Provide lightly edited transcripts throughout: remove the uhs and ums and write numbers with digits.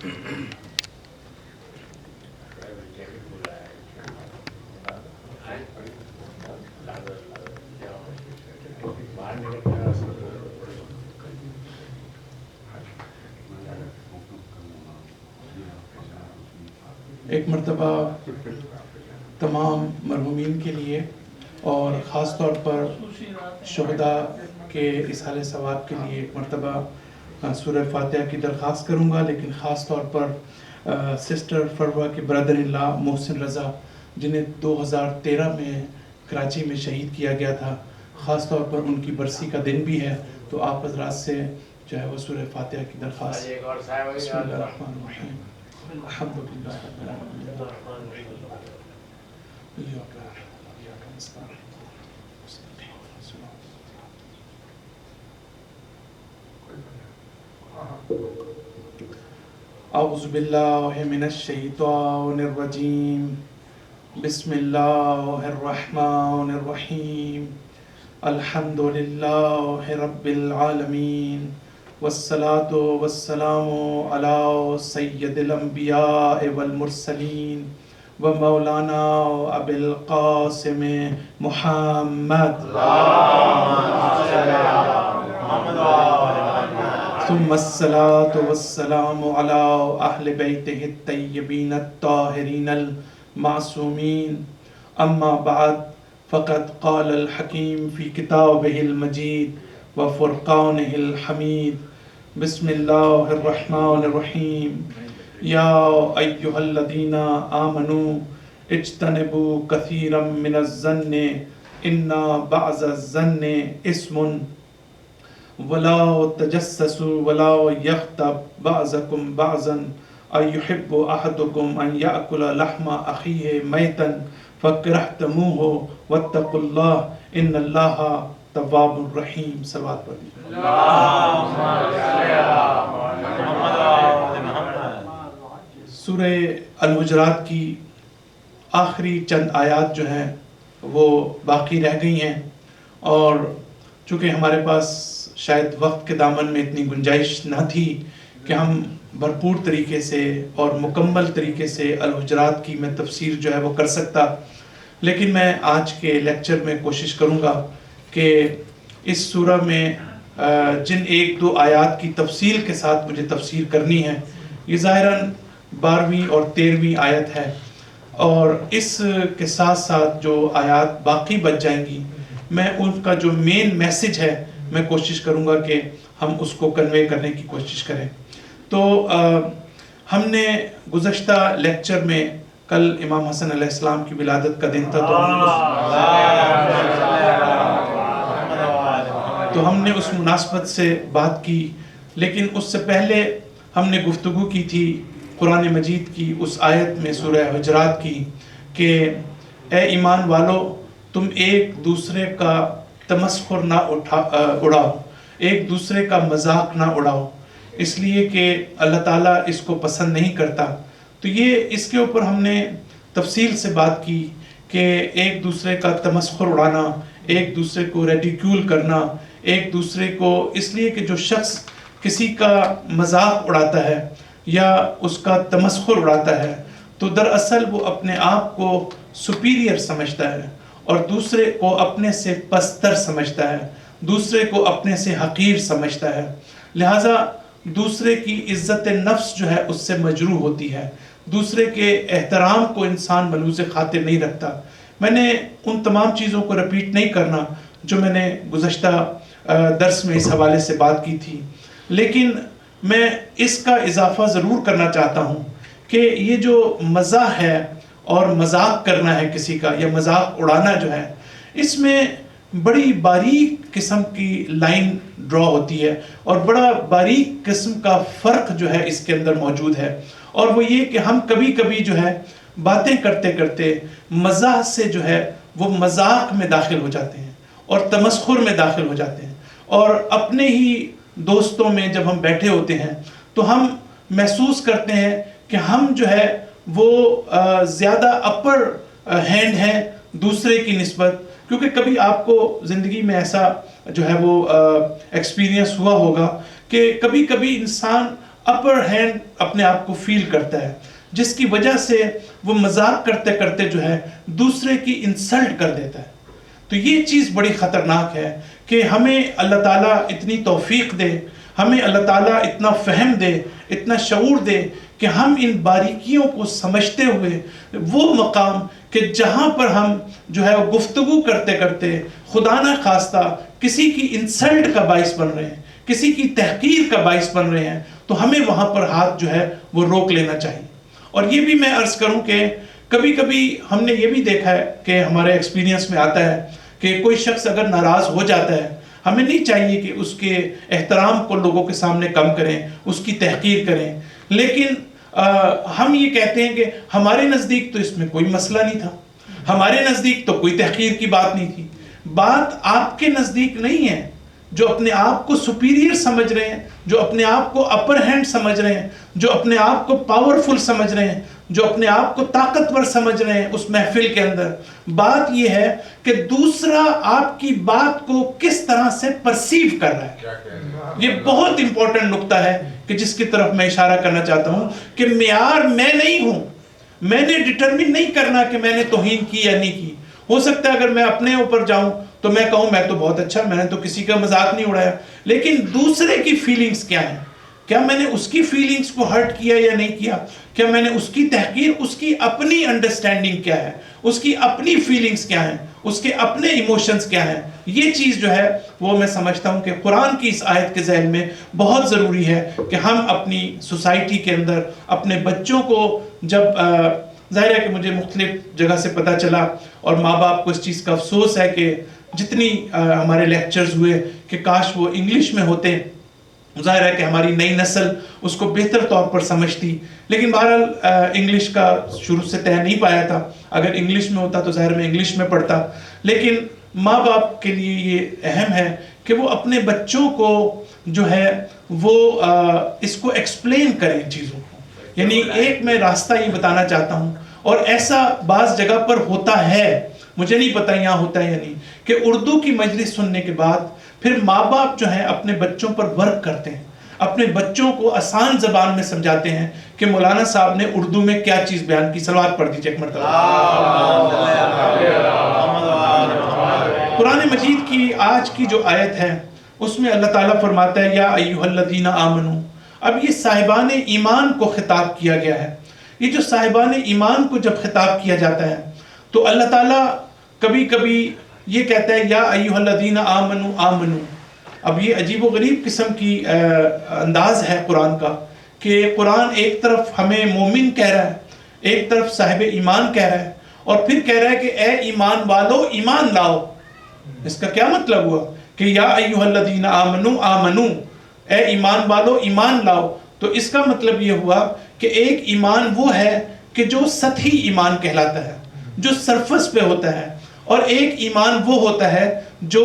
ایک مرتبہ تمام مرحومین کے لیے اور خاص طور پر شہداء کے اصحال ثواب کے لیے ایک مرتبہ سورہ فاتحہ کی درخواست کروں گا، لیکن خاص طور پر سسٹر فروہ کے برادر ان لا محسن رضا جنہیں 2013 میں کراچی میں شہید کیا گیا تھا، خاص طور پر ان کی برسی کا دن بھی ہے، تو آپ حضرات سے جو ہے وہ سورہ فاتحہ کی درخواست۔ بسم اللہ الرحمن الرحیم، الحمدللہ رب العالمین، ایاک نعبد و ایاک نستعین، اعوذ باللہ من الشیطان الرجیم، بسم اللہ الرحمن الرحیم، الحمدللہ رب العالمین، والصلاة والسلام علی سید الانبیاء والمرسلین و مولانا ابی القاسم محمد ثم الصلاة والسلام علی اہل بیتہ الطیبین الطاہرین المعصومین، اما بعد فقد قال الحکیم فی کتابہ المجید و فرقانہ الحمید، بسم اللہ الرحمن الرحیم، یا ایہا الذین آمنوا اجتنبوا کثیرا من الظن ان بعض الظن اسم ولا تجسسوا ولا یغتب بعضکم بعضا ایحب احدکم ان یأکل لحم اخیہ میتا فکرہتموہ واتقوا اللہ ان اللہ تواب الرحیم۔ صلوات پڑھیں۔ سورہ الحجرات کی آخری چند آیات جو ہیں وہ باقی رہ گئی ہیں، اور چونکہ ہمارے پاس شاید وقت کے دامن میں اتنی گنجائش نہ تھی کہ ہم بھرپور طریقے سے اور مکمل طریقے سے الحجرات کی میں تفسیر جو ہے وہ کر سکتا، لیکن میں آج کے لیکچر میں کوشش کروں گا کہ اس سورہ میں جن ایک دو آیات کی تفصیل کے ساتھ مجھے تفسیر کرنی ہے، یہ ظاہراً 12ویں اور 13ویں آیت ہے، اور اس کے ساتھ ساتھ جو آیات باقی بچ جائیں گی میں ان کا جو مین میسج ہے میں کوشش کروں گا کہ ہم اس کو کنوے کرنے کی کوشش کریں۔ تو ہم نے گزشتہ لیکچر میں کل امام حسن علیہ السلام کی ولادت کا دن تھا، تو ہم نے اس مناسبت سے بات کی، لیکن اس سے پہلے ہم نے گفتگو کی تھی قرآن مجید کی اس آیت میں سورہ حجرات کی کہ اے ایمان والو تم ایک دوسرے کا تمسخر نہ اڑاؤ، ایک دوسرے کا مذاق نہ اڑاؤ، اس لیے کہ اللہ تعالیٰ اس کو پسند نہیں کرتا۔ تو یہ اس کے اوپر ہم نے تفصیل سے بات کی کہ ایک دوسرے کا تمسخر اڑانا، ایک دوسرے کو ریڈیکیول کرنا، ایک دوسرے کو، اس لیے کہ جو شخص کسی کا مذاق اڑاتا ہے یا اس کا تمسخر اڑاتا ہے تو دراصل وہ اپنے آپ کو سپیریئر سمجھتا ہے اور دوسرے کو اپنے سے پستر سمجھتا ہے، دوسرے کو اپنے سے حقیر سمجھتا ہے، لہٰذا دوسرے کی عزت نفس جو ہے اس سے مجروح ہوتی ہے، دوسرے کے احترام کو انسان ملوث خاطر نہیں رکھتا۔ میں نے ان تمام چیزوں کو رپیٹ نہیں کرنا جو میں نے گزشتہ درس میں اس حوالے سے بات کی تھی، لیکن میں اس کا اضافہ ضرور کرنا چاہتا ہوں کہ یہ جو مزاح ہے اور مذاق کرنا ہے کسی کا یا مذاق اڑانا جو ہے، اس میں بڑی باریک قسم کی لائن ڈرا ہوتی ہے اور بڑا باریک قسم کا فرق جو ہے اس کے اندر موجود ہے، اور وہ یہ کہ ہم کبھی کبھی جو ہے باتیں کرتے کرتے مزاح سے جو ہے وہ مذاق میں داخل ہو جاتے ہیں اور تمسخر میں داخل ہو جاتے ہیں، اور اپنے ہی دوستوں میں جب ہم بیٹھے ہوتے ہیں تو ہم محسوس کرتے ہیں کہ ہم جو ہے وہ زیادہ اپر ہینڈ ہیں دوسرے کی نسبت، کیونکہ کبھی آپ کو زندگی میں ایسا جو ہے وہ ایکسپیرینس ہوا ہوگا کہ کبھی کبھی انسان اپر ہینڈ اپنے آپ کو فیل کرتا ہے، جس کی وجہ سے وہ مذاق کرتے کرتے جو ہے دوسرے کی انسلٹ کر دیتا ہے۔ تو یہ چیز بڑی خطرناک ہے کہ ہمیں اللہ تعالیٰ اتنی توفیق دے، ہمیں اللہ تعالیٰ اتنا فہم دے، اتنا شعور دے کہ ہم ان باریکیوں کو سمجھتے ہوئے وہ مقام کہ جہاں پر ہم جو ہے گفتگو کرتے کرتے خدا نہ خواستہ کسی کی انسلٹ کا باعث بن رہے ہیں، کسی کی تحقیر کا باعث بن رہے ہیں، تو ہمیں وہاں پر ہاتھ جو ہے وہ روک لینا چاہیے۔ اور یہ بھی میں عرض کروں کہ کبھی کبھی ہم نے یہ بھی دیکھا ہے کہ ہمارے ایکسپیرینس میں آتا ہے کہ کوئی شخص اگر ناراض ہو جاتا ہے، ہمیں نہیں چاہیے کہ اس کے احترام کو لوگوں کے سامنے کم کریں، اس کی تحقیر کریں، لیکن ہم یہ کہتے ہیں کہ ہمارے نزدیک تو اس میں کوئی مسئلہ نہیں تھا، ہمارے نزدیک تو کوئی تحقیر کی بات نہیں تھی۔ بات آپ کے نزدیک نہیں ہے، جو اپنے آپ کو سپیریئر سمجھ رہے ہیں، جو اپنے آپ کو اپر ہینڈ سمجھ رہے ہیں، جو اپنے آپ کو پاورفل سمجھ رہے ہیں، جو اپنے آپ کو طاقتور سمجھ رہے ہیں اس محفل کے اندر، بات یہ ہے کہ دوسرا آپ کی بات کو کس طرح سے پرسیو کر رہا ہے۔ یہ بہت امپورٹنٹ نقطہ ہے کہ جس کی طرف میں اشارہ کرنا چاہتا ہوں کہ معیار میں نہیں ہوں، میں نے ڈٹرمن نہیں کرنا کہ میں نے توہین کی یا نہیں کی۔ ہو سکتا ہے اگر میں اپنے اوپر جاؤں تو میں کہوں میں تو بہت اچھا، میں نے تو کسی کا مذاق نہیں اڑایا، لیکن دوسرے کی فیلنگز کیا ہیں؟ کیا میں نے اس کی فیلنگز کو ہرٹ کیا یا نہیں کیا؟ کیا میں نے اس کی تحقیر، اس کی اپنی انڈرسٹینڈنگ کیا ہے، اس کی اپنی فیلنگز کیا ہیں، اس کے اپنے ایموشنز کیا ہیں؟ یہ چیز جو ہے وہ میں سمجھتا ہوں کہ قرآن کی اس آیت کے ذہن میں بہت ضروری ہے کہ ہم اپنی سوسائٹی کے اندر اپنے بچوں کو جب ظاہر ہے کہ مجھے مختلف جگہ سے پتہ چلا اور ماں باپ کو اس چیز کا افسوس ہے کہ جتنی ہمارے لیکچرز ہوئے کہ کاش وہ انگلش میں ہوتے، ظاہر ہے کہ ہماری نئی نسل اس کو بہتر طور پر سمجھتی، لیکن بہرحال انگلش کا شروع سے طے نہیں پایا تھا، اگر انگلش میں ہوتا تو ظاہر میں انگلش میں پڑھتا، لیکن ماں باپ کے لیے یہ اہم ہے کہ وہ اپنے بچوں کو جو ہے وہ اس کو ایکسپلین کریں چیزوں کو، یعنی ایک میں راستہ یہ بتانا چاہتا ہوں، اور ایسا بعض جگہ پر ہوتا ہے، مجھے نہیں پتا یہاں ہوتا ہے یا نہیں، کہ اردو کی مجلس سننے کے بعد پھر ماں باپ جو ہیں اپنے بچوں پر ورک کرتے ہیں، اپنے بچوں کو آسان زبان میں سمجھاتے ہیں کہ مولانا صاحب نے اردو میں کیا چیز بیان کی۔ صلوات پڑھ دیجئے ایک مرتبہ۔ قرآن مجید کی آج کی جو آیت ہے اس میں اللہ تعالیٰ فرماتا ہے یا ایھا الذین آمنو۔ اب یہ صاحبان ایمان کو خطاب کیا گیا ہے۔ یہ جو صاحبان ایمان کو جب خطاب کیا جاتا ہے تو اللہ تعالیٰ کبھی کبھی یہ کہتا ہے یا ایھا الذین آمنو آمنو۔ اب یہ عجیب و غریب قسم کی انداز ہے قرآن کا کہ قرآن ایک طرف ہمیں مومن کہہ رہا ہے، ایک طرف صاحب ایمان کہہ رہا ہے، اور پھر کہہ رہا ہے کہ اے ایمان والو ایمان لاؤ۔ اس کا کیا مطلب ہوا کہ یا ایھا الذین آمنو آمنو، اے ایمان والو ایمان لاؤ؟ تو اس کا مطلب یہ ہوا کہ ایک ایمان وہ ہے کہ جو سطحی ایمان کہلاتا ہے، جو سرفس پہ ہوتا ہے، اور ایک ایمان وہ ہوتا ہے جو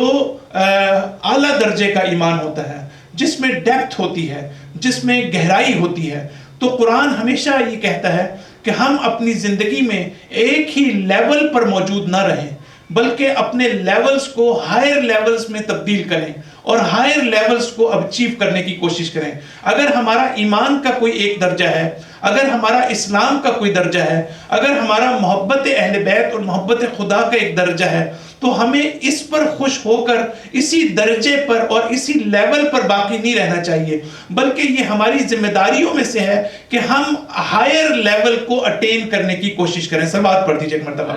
اعلیٰ درجے کا ایمان ہوتا ہے، جس میں ڈیپتھ ہوتی ہے، جس میں گہرائی ہوتی ہے۔ تو قرآن ہمیشہ یہ کہتا ہے کہ ہم اپنی زندگی میں ایک ہی لیول پر موجود نہ رہیں، بلکہ اپنے لیولز کو ہائر لیولز میں تبدیل کریں اور ہائر لیولز کو اچیو کرنے کی کوشش کریں۔ اگر ہمارا ایمان کا کوئی ایک درجہ ہے، اگر ہمارا اسلام کا کوئی درجہ ہے، اگر ہمارا محبت اہل بیت اور محبت خدا کا ایک درجہ ہے، تو ہمیں اس پر خوش ہو کر اسی درجے پر اور اسی لیول پر باقی نہیں رہنا چاہیے، بلکہ یہ ہماری ذمہ داریوں میں سے ہے کہ ہم ہائر لیول کو اٹین کرنے کی کوشش کریں۔ صلوات پڑھ دیجئے ایک مرتبہ۔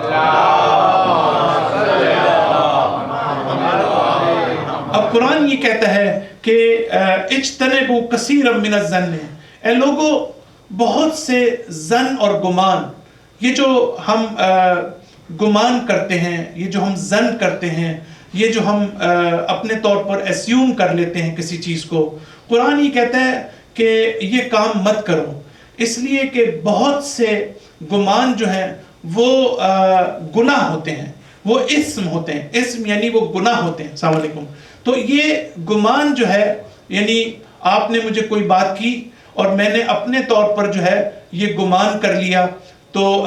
اب قرآن یہ کہتا ہے کہ اجتنبوا کثیرا من الظن، اے لوگوں بہت سے ظن اور گمان، یہ جو ہم گمان کرتے ہیں، یہ جو ہم ظن کرتے ہیں، یہ جو ہم اپنے طور پر اسیوم کر لیتے ہیں کسی چیز کو، قرآن یہ کہتا ہے کہ یہ کام مت کرو، اس لیے کہ بہت سے گمان جو ہیں وہ گناہ ہوتے ہیں، وہ اسم ہوتے ہیں، اسم یعنی وہ گناہ ہوتے ہیں۔ السلام علیکم۔ تو یہ گمان جو ہے، یعنی آپ نے مجھے کوئی بات کی اور میں نے اپنے طور پر جو ہے یہ گمان کر لیا، تو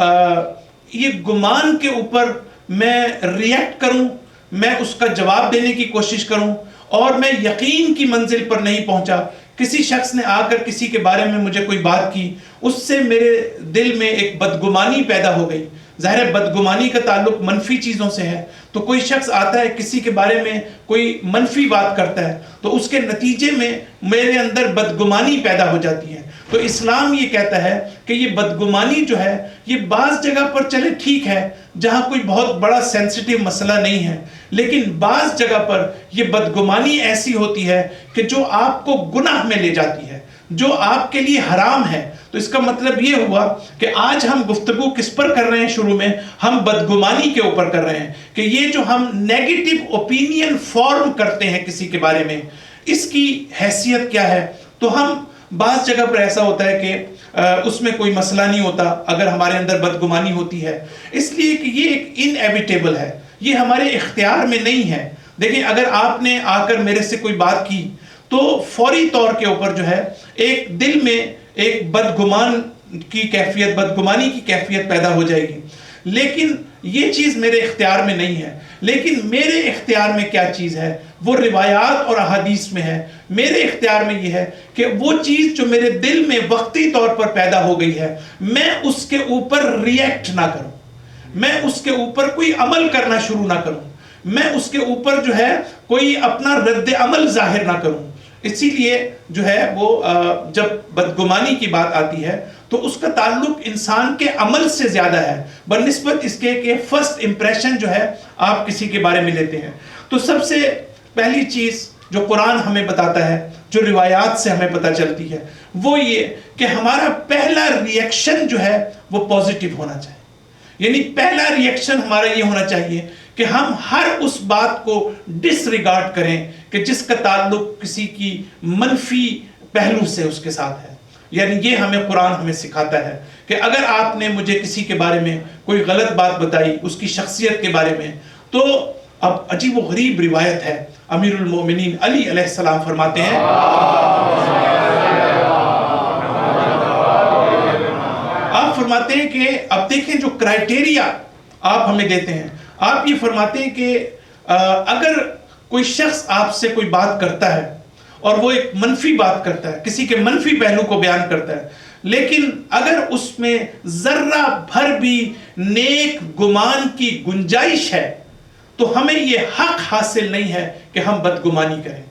یہ گمان کے اوپر میں ریئیکٹ کروں، میں اس کا جواب دینے کی کوشش کروں، اور میں یقین کی منزل پر نہیں پہنچا کسی شخص نے آ کر کسی کے بارے میں مجھے کوئی بات کی، اس سے میرے دل میں ایک بدگمانی پیدا ہو گئی. ظاہر ہے بدگمانی کا تعلق منفی چیزوں سے ہے. تو کوئی شخص آتا ہے کسی کے بارے میں کوئی منفی بات کرتا ہے تو اس کے نتیجے میں میرے اندر بدگمانی پیدا ہو جاتی ہے. تو اسلام یہ کہتا ہے کہ یہ بدگمانی جو ہے یہ بعض جگہ پر چلے ٹھیک ہے جہاں کوئی بہت بڑا سینسیٹیو مسئلہ نہیں ہے، لیکن بعض جگہ پر یہ بدگمانی ایسی ہوتی ہے کہ جو آپ کو گناہ میں لے جاتی ہے، جو آپ کے لیے حرام ہے. تو اس کا مطلب یہ ہوا کہ آج ہم گفتگو کس پر کر رہے ہیں؟ شروع میں ہم بدگمانی کے اوپر کر رہے ہیں کہ یہ جو ہم نیگیٹو اوپینین فارم کرتے ہیں کسی کے بارے میں، اس کی حیثیت کیا ہے. تو ہم بعض جگہ پر ایسا ہوتا ہے کہ اس میں کوئی مسئلہ نہیں ہوتا اگر ہمارے اندر بدگمانی ہوتی ہے، اس لیے کہ یہ ایک انیویٹیبل ہے، یہ ہمارے اختیار میں نہیں ہے. دیکھیں اگر آپ نے آ کر میرے سے کوئی بات کی تو فوری طور کے اوپر جو ہے ایک دل میں ایک بدگمانی کی کیفیت پیدا ہو جائے گی، لیکن یہ چیز میرے اختیار میں نہیں ہے. لیکن میرے اختیار میں کیا چیز ہے؟ وہ روایات اور احادیث میں ہے. میرے اختیار میں یہ ہے کہ وہ چیز جو میرے دل میں وقتی طور پر پیدا ہو گئی ہے میں اس کے اوپر ریئیکٹ نہ کروں، میں اس کے اوپر کوئی عمل کرنا شروع نہ کروں، میں اس کے اوپر جو ہے کوئی اپنا رد عمل ظاہر نہ کروں. اسی لیے جو ہے وہ جب بدگمانی کی بات آتی ہے تو اس کا تعلق انسان کے عمل سے زیادہ ہے بنسبت اس کے کہ فرسٹ امپریشن جو ہے آپ کسی کے بارے میں لیتے ہیں. تو سب سے پہلی چیز جو قرآن ہمیں بتاتا ہے، جو روایات سے ہمیں پتہ چلتی ہے، وہ یہ کہ ہمارا پہلا ریئیکشن جو ہے وہ پازیٹیو ہونا چاہیے. یعنی پہلا ریئیکشن ہمارا یہ ہونا چاہیے کہ ہم ہر اس بات کو ڈس ریگارڈ کریں کہ جس کا تعلق کسی کی منفی پہلو سے اس کے ساتھ ہے. یعنی یہ ہمیں قرآن ہمیں سکھاتا ہے کہ اگر آپ نے مجھے کسی کے بارے میں کوئی غلط بات بتائی اس کی شخصیت کے بارے میں، تو اب عجیب و غریب روایت ہے، امیر المومنین علی علیہ السلام فرماتے ہیں، آپ فرماتے ہیں کہ اب دیکھیں جو کرائیٹیریا آپ ہمیں دیتے ہیں، آپ یہ فرماتے ہیں کہ اگر کوئی شخص آپ سے کوئی بات کرتا ہے اور وہ ایک منفی بات کرتا ہے، کسی کے منفی پہلو کو بیان کرتا ہے، لیکن اگر اس میں ذرہ بھر بھی نیک گمان کی گنجائش ہے تو ہمیں یہ حق حاصل نہیں ہے کہ ہم بدگمانی کریں.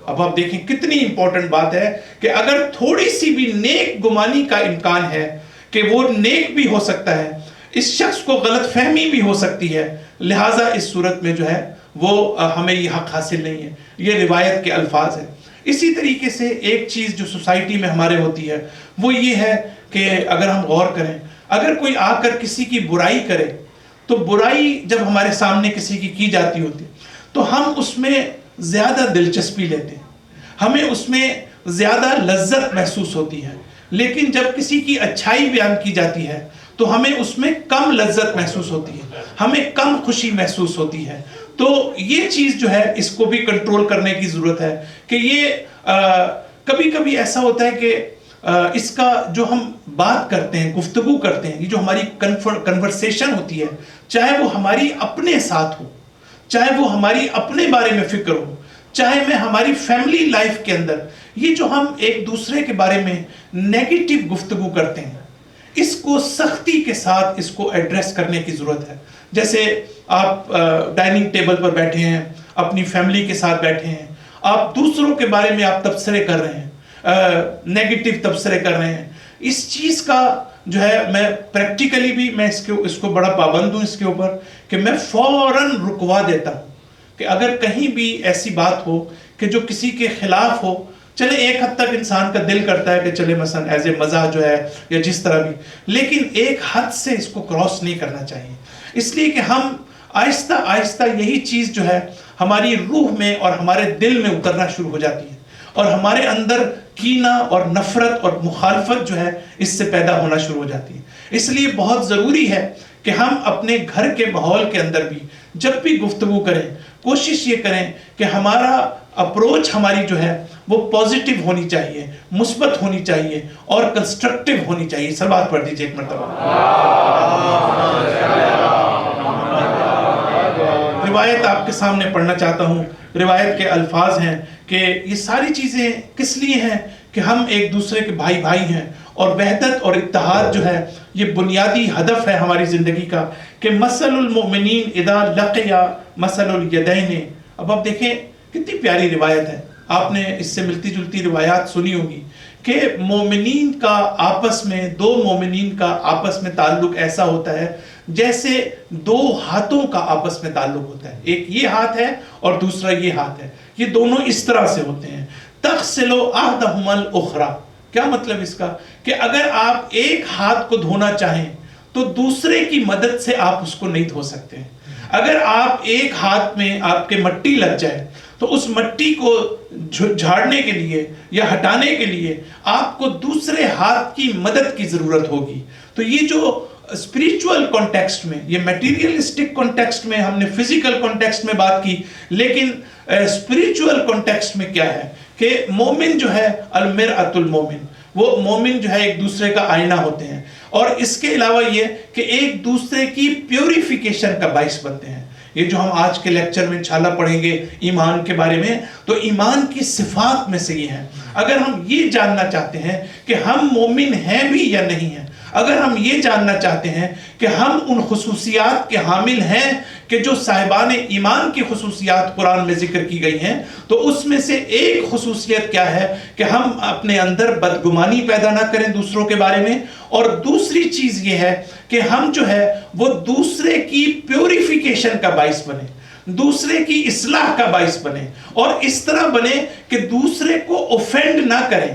اب آپ دیکھیں کتنی امپورٹنٹ بات ہے کہ اگر تھوڑی سی بھی نیک گمانی کا امکان ہے کہ وہ نیک بھی ہو سکتا ہے، اس شخص کو غلط فہمی بھی ہو سکتی ہے، لہٰذا اس صورت میں جو ہے وہ ہمیں یہ حق حاصل نہیں ہے. یہ روایت کے الفاظ ہیں. اسی طریقے سے ایک چیز جو سوسائٹی میں ہمارے ہوتی ہے وہ یہ ہے کہ اگر ہم غور کریں، اگر کوئی آ کر کسی کی برائی کرے تو برائی جب ہمارے سامنے کسی کی جاتی ہوتی تو ہم اس میں زیادہ دلچسپی لیتے ہیں، ہمیں اس میں زیادہ لذت محسوس ہوتی ہے. لیکن جب کسی کی اچھائی بیان کی جاتی ہے تو ہمیں اس میں کم لذت محسوس ہوتی ہے، ہمیں کم خوشی محسوس ہوتی ہے. تو یہ چیز جو ہے اس کو بھی کنٹرول کرنے کی ضرورت ہے کہ یہ کبھی کبھی ایسا ہوتا ہے کہ اس کا جو ہم بات کرتے ہیں، گفتگو کرتے ہیں، یہ جو ہماری کنورسیشن ہوتی ہے، چاہے وہ ہماری اپنے ساتھ ہو، چاہے وہ ہماری اپنے بارے میں فکر ہو، چاہے میں ہماری فیملی لائف کے اندر، یہ جو ہم ایک دوسرے کے بارے میں نیگیٹو گفتگو کرتے ہیں، اس کو سختی کے ساتھ اس کو ایڈریس کرنے کی ضرورت ہے. جیسے آپ ڈائننگ ٹیبل پر بیٹھے ہیں، اپنی فیملی کے ساتھ بیٹھے ہیں، آپ دوسروں کے بارے میں آپ تبصرے کر رہے ہیں، نیگیٹو تبصرے کر رہے ہیں. اس چیز کا جو ہے میں پریکٹیکلی بھی میں اس کو بڑا پابند ہوں اس کے اوپر کہ میں فوراً رکوا دیتا ہوں کہ اگر کہیں بھی ایسی بات ہو کہ جو کسی کے خلاف ہو، چلے ایک حد تک انسان کا دل کرتا ہے کہ چلے مثلا ایز اے مزاح جو ہے یا جس طرح بھی، لیکن ایک حد سے اس کو کراس نہیں کرنا چاہیے. اس لیے کہ ہم آہستہ آہستہ یہی چیز جو ہے ہماری روح میں اور ہمارے دل میں اترنا شروع ہو جاتی ہے اور ہمارے اندر کینہ اور نفرت اور مخالفت جو ہے اس سے پیدا ہونا شروع ہو جاتی ہے. اس لیے بہت ضروری ہے کہ ہم اپنے گھر کے ماحول کے اندر بھی جب بھی گفتگو کریں کوشش یہ کریں کہ ہمارا اپروچ ہماری جو ہے وہ پازیٹیو ہونی چاہیے، مثبت ہونی چاہیے اور کنسٹرکٹیو ہونی چاہیے. صلوات پڑھ دیجیے ایک مرتبہ. روایت آپ کے سامنے پڑھنا چاہتا ہوں. روایت کے الفاظ ہیں کہ یہ ساری چیزیں کس لیے ہیں کہ ہم ایک دوسرے کے بھائی بھائی ہیں, اور وحدت اور اتحاد جو ہے یہ بنیادی ہدف ہے ہماری زندگی کا, کہ مثل المؤمنین اذا لقیا مثل الیدین. اب آپ دیکھیں کتنی پیاری روایت ہے, آپ نے اس سے ملتی جلتی روایات سنی ہوگی کہ مومنین کا آپس میں, دو مومنین کا آپس میں تعلق ایسا ہوتا ہے جیسے دو ہاتھوں کا آپس میں تعلق ہوتا ہے. ایک یہ ہاتھ ہے اور دوسرا یہ ہاتھ ہے, یہ دونوں اس طرح سے ہوتے ہیں. تغسل احدہما الاخری. کیا مطلب اس کا؟ کہ اگر آپ ایک ہاتھ کو دھونا چاہیں تو دوسرے کی مدد سے آپ اس کو نہیں دھو سکتے. اگر آپ ایک ہاتھ میں آپ کے مٹی لگ جائے تو اس مٹی کو جھاڑنے کے لیے یا ہٹانے کے لیے آپ کو دوسرے ہاتھ کی مدد کی ضرورت ہوگی. تو یہ جو اسپریچول کانٹیکسٹ میں, یہ میٹیریلسٹک کانٹیکسٹ میں ہم نے فزیکل کانٹیکسٹ میں بات کی, لیکن اسپریچول کانٹیکسٹ میں کیا ہے کہ مومن جو ہے المرأۃ المومن, وہ مومن جو ہے ایک دوسرے کا آئینہ ہوتے ہیں, اور اس کے علاوہ یہ کہ ایک دوسرے کی پیوریفیکیشن کا باعث بنتے ہیں. یہ جو ہم آج کے لیکچر میں انشاءاللہ پڑھیں گے ایمان کے بارے میں, تو ایمان کی صفات میں سے یہ ہیں. اگر ہم یہ جاننا چاہتے ہیں کہ ہم مومن ہیں بھی یا نہیں ہیں, اگر ہم یہ جاننا چاہتے ہیں کہ ہم ان خصوصیات کے حامل ہیں کہ جو صاحبان ایمان کی خصوصیات قرآن میں ذکر کی گئی ہیں, تو اس میں سے ایک خصوصیت کیا ہے کہ ہم اپنے اندر بدگمانی پیدا نہ کریں دوسروں کے بارے میں, اور دوسری چیز یہ ہے کہ ہم جو ہے وہ دوسرے کی پیوریفیکیشن کا باعث بنے, دوسرے کی اصلاح کا باعث بنے, اور اس طرح بنے کہ دوسرے کو اوفینڈ نہ کریں,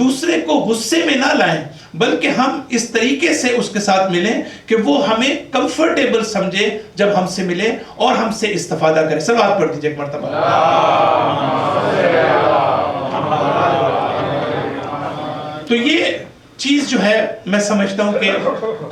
دوسرے کو غصے میں نہ لائیں, بلکہ ہم اس طریقے سے اس کے ساتھ ملیں کہ وہ ہمیں کمفرٹیبل سمجھے جب ہم سے ملے اور ہم سے استفادہ کرے. صلوات پڑھ دیجئے ایک مرتبہ. تو یہ چیز جو ہے میں سمجھتا ہوں کہ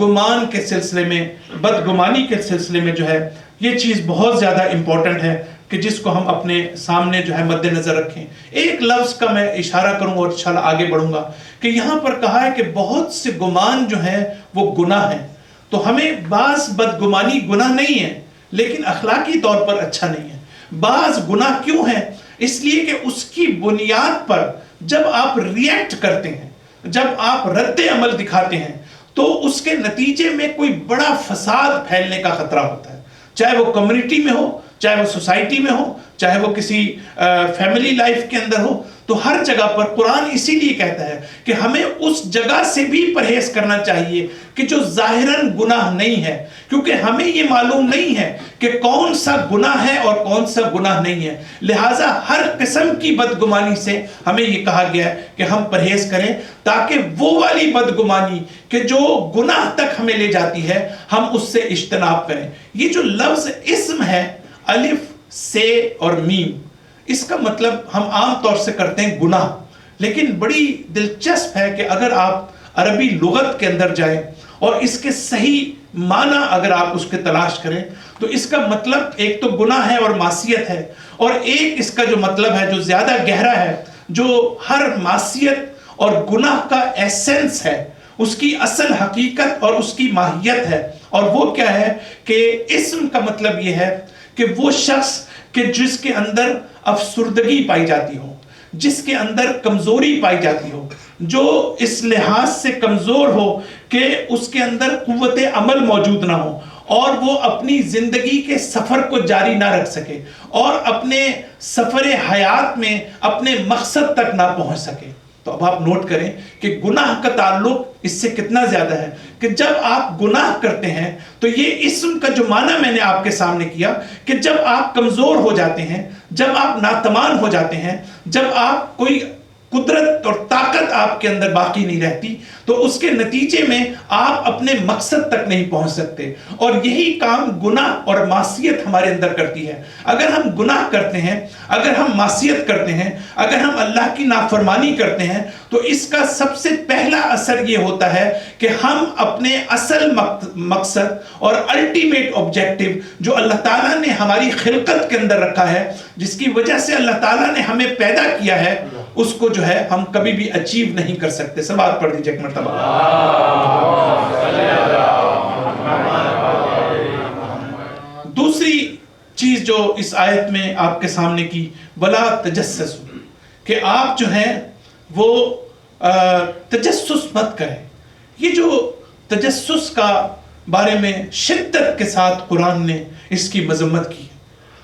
گمان کے سلسلے میں, بدگمانی کے سلسلے میں جو ہے یہ چیز بہت زیادہ امپورٹنٹ ہے کہ جس کو ہم اپنے سامنے جو ہے مد نظر رکھیں. ایک لفظ کا میں اشارہ کروں اور انشاءاللہ آگے بڑھوں گا کہ یہاں پر کہا ہے کہ بہت سے گمان جو ہیں وہ گناہ ہیں. تو ہمیں بعض بدگمانی گناہ نہیں ہے لیکن اخلاقی طور پر اچھا نہیں ہے. بعض گناہ کیوں ہیں؟ اس لیے کہ اس کی بنیاد پر جب آپ ریئیکٹ کرتے ہیں, جب آپ رد عمل دکھاتے ہیں, تو اس کے نتیجے میں کوئی بڑا فساد پھیلنے کا خطرہ ہوتا ہے, چاہے وہ کمیونٹی میں ہو, چاہے وہ سوسائٹی میں ہو, چاہے وہ کسی فیملی لائف کے اندر ہو. تو ہر جگہ پر قرآن اسی لیے کہتا ہے کہ ہمیں اس جگہ سے بھی پرہیز کرنا چاہیے کہ جو ظاہراً گناہ نہیں ہے, کیونکہ ہمیں یہ معلوم نہیں ہے کہ کون سا گناہ ہے اور کون سا گناہ نہیں ہے. لہٰذا ہر قسم کی بدگمانی سے ہمیں یہ کہا گیا ہے کہ ہم پرہیز کریں, تاکہ وہ والی بدگمانی کہ جو گناہ تک ہمیں لے جاتی ہے ہم اس سے اجتناب کریں. یہ جو لفظ اسم ہے, الف سے اور میم, اس کا مطلب ہم عام طور سے کرتے ہیں گناہ, لیکن بڑی دلچسپ ہے کہ اگر آپ عربی لغت کے اندر جائیں اور اس کے صحیح معنی اگر آپ اس کے تلاش کریں تو اس کا مطلب ایک تو گناہ ہے اور معصیت ہے, اور ایک اس کا جو مطلب ہے جو زیادہ گہرا ہے, جو ہر معصیت اور گناہ کا ایسنس ہے, اس کی اصل حقیقت اور اس کی ماہیت ہے, اور وہ کیا ہے کہ اسم کا مطلب یہ ہے کہ وہ شخص کہ جس کے اندر افسردگی پائی جاتی ہو, جس کے اندر کمزوری پائی جاتی ہو, جو اس لحاظ سے کمزور ہو کہ اس کے اندر قوت عمل موجود نہ ہو, اور وہ اپنی زندگی کے سفر کو جاری نہ رکھ سکے, اور اپنے سفر حیات میں اپنے مقصد تک نہ پہنچ سکے. تو اب آپ نوٹ کریں کہ گناہ کا تعلق اس سے کتنا زیادہ ہے کہ جب آپ گناہ کرتے ہیں تو یہ اسم کا جو معنی میں نے آپ کے سامنے کیا کہ جب آپ کمزور ہو جاتے ہیں, جب آپ ناتمان ہو جاتے ہیں, جب آپ کوئی قدرت اور طاقت آپ کے اندر باقی نہیں رہتی, تو اس کے نتیجے میں آپ اپنے مقصد تک نہیں پہنچ سکتے. اور یہی کام گناہ اور معصیت ہمارے اندر کرتی ہے. اگر ہم گناہ کرتے ہیں, اگر ہم معصیت کرتے ہیں, اگر ہم اللہ کی نافرمانی کرتے ہیں, تو اس کا سب سے پہلا اثر یہ ہوتا ہے کہ ہم اپنے اصل مقصد اور الٹیمیٹ آبجیکٹو جو اللہ تعالیٰ نے ہماری خلقت کے اندر رکھا ہے, جس کی وجہ سے اللہ تعالیٰ نے ہمیں پیدا کیا ہے, اس کو جو ہے ہم کبھی بھی اچیو نہیں کر سکتے. صلوات پڑھ دیجئے ایک مرتبہ. دوسری چیز جو اس آیت میں آپ کے سامنے کی ولا تجسسوا، کہ آپ جو ہیں وہ تجسس مت کریں. یہ جو تجسس کا بارے میں شدت کے ساتھ قرآن نے اس کی مذمت کی.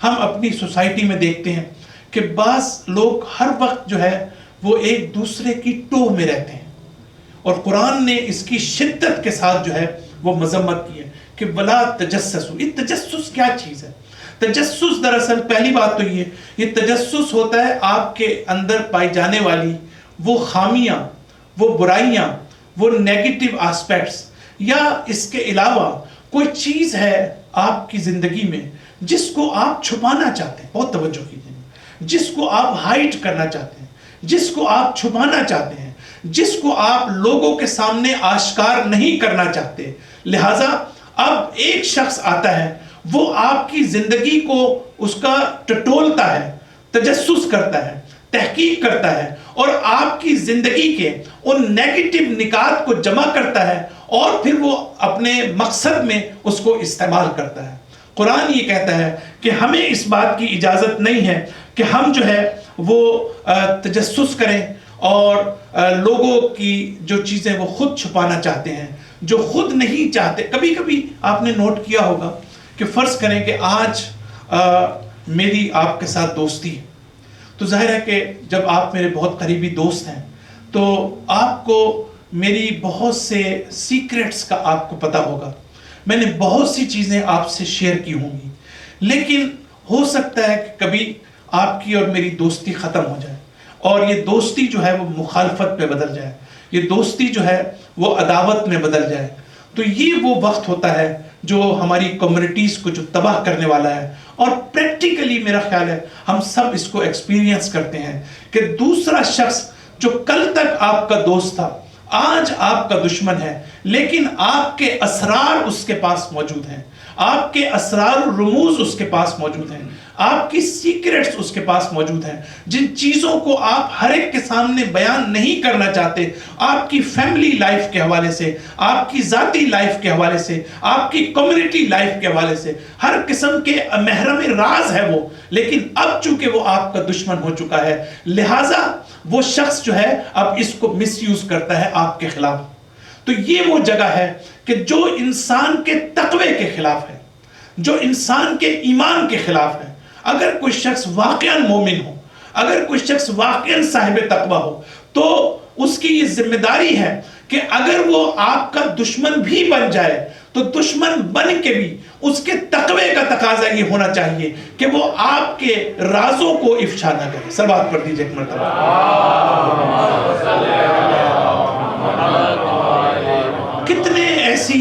ہم اپنی سوسائٹی میں دیکھتے ہیں کہ بعض لوگ ہر وقت جو ہے وہ ایک دوسرے کی ٹوہ میں رہتے ہیں، اور قرآن نے اس کی شدت کے ساتھ جو ہے وہ مذمت کی ہے کہ ولا تجسسوا. یہ تجسس کیا چیز ہے؟ تجسس دراصل پہلی بات تو یہ تجسس ہوتا ہے آپ کے اندر پائی جانے والی وہ خامیاں، وہ برائیاں، وہ نیگیٹو آسپیکٹس، یا اس کے علاوہ کوئی چیز ہے آپ کی زندگی میں جس کو آپ چھپانا چاہتے ہیں. بہت توجہ کیجیے. جس کو آپ ہائٹ کرنا چاہتے ہیں، جس کو آپ چھپانا چاہتے ہیں، جس کو آپ لوگوں کے سامنے آشکار نہیں کرنا چاہتے. لہٰذا اب ایک شخص آتا ہے، وہ آپ کی زندگی کو اس کا ٹٹولتا ہے، تجسس کرتا ہے، تحقیق کرتا ہے، اور آپ کی زندگی کے ان نیگیٹو نکات کو جمع کرتا ہے، اور پھر وہ اپنے مقصد میں اس کو استعمال کرتا ہے. قرآن یہ کہتا ہے کہ ہمیں اس بات کی اجازت نہیں ہے کہ ہم جو ہے وہ تجسس کریں اور لوگوں کی جو چیزیں وہ خود چھپانا چاہتے ہیں، جو خود نہیں چاہتے. کبھی کبھی آپ نے نوٹ کیا ہوگا کہ فرض کریں کہ آج میری آپ کے ساتھ دوستی ہے، تو ظاہر ہے کہ جب آپ میرے بہت قریبی دوست ہیں تو آپ کو میری بہت سے سیکریٹس کا آپ کو پتہ ہوگا. میں نے بہت سی چیزیں آپ سے شیئر کی ہوں گی، لیکن ہو سکتا ہے کہ کبھی آپ کی اور میری دوستی ختم ہو جائے، اور یہ دوستی جو ہے وہ مخالفت پہ بدل جائے، یہ دوستی جو ہے وہ عداوت میں بدل جائے. تو یہ وہ وقت ہوتا ہے جو ہماری کمیونٹیز کو جو تباہ کرنے والا ہے. اور پریکٹیکلی میرا خیال ہے ہم سب اس کو ایکسپیرینس کرتے ہیں کہ دوسرا شخص جو کل تک آپ کا دوست تھا آج آپ کا دشمن ہے، لیکن آپ کے اسرار اس کے پاس موجود ہیں، آپ کے اسرار و رموز اس کے پاس موجود ہیں، آپ کی سیکریٹس اس کے پاس موجود ہیں، جن چیزوں کو آپ ہر ایک کے سامنے بیان نہیں کرنا چاہتے. آپ کی فیملی لائف کے حوالے سے، آپ کی ذاتی لائف کے حوالے سے، آپ کی کمیونٹی لائف کے حوالے سے ہر قسم کے محرم راز ہے وہ، لیکن اب چونکہ وہ آپ کا دشمن ہو چکا ہے، لہٰذا وہ شخص جو ہے اب اس کو مس یوز کرتا ہے آپ کے خلاف. تو یہ وہ جگہ ہے کہ جو انسان کے تقوی کے خلاف ہے، جو انسان کے ایمان کے خلاف ہے. اگر کوئی شخص واقعاً مومن ہو، اگر کوئی شخص واقعاً صاحب تقوی ہو، تو اس کی یہ ذمہ داری ہے کہ اگر وہ آپ کا دشمن بھی بن جائے تو دشمن بن کے بھی اس کے تقوی کا تقاضا یہ ہونا چاہیے کہ وہ آپ کے رازوں کو افشا نہ کرے. صلوات پڑھ دیجئے ایک مرتبہ. کتنے ایسی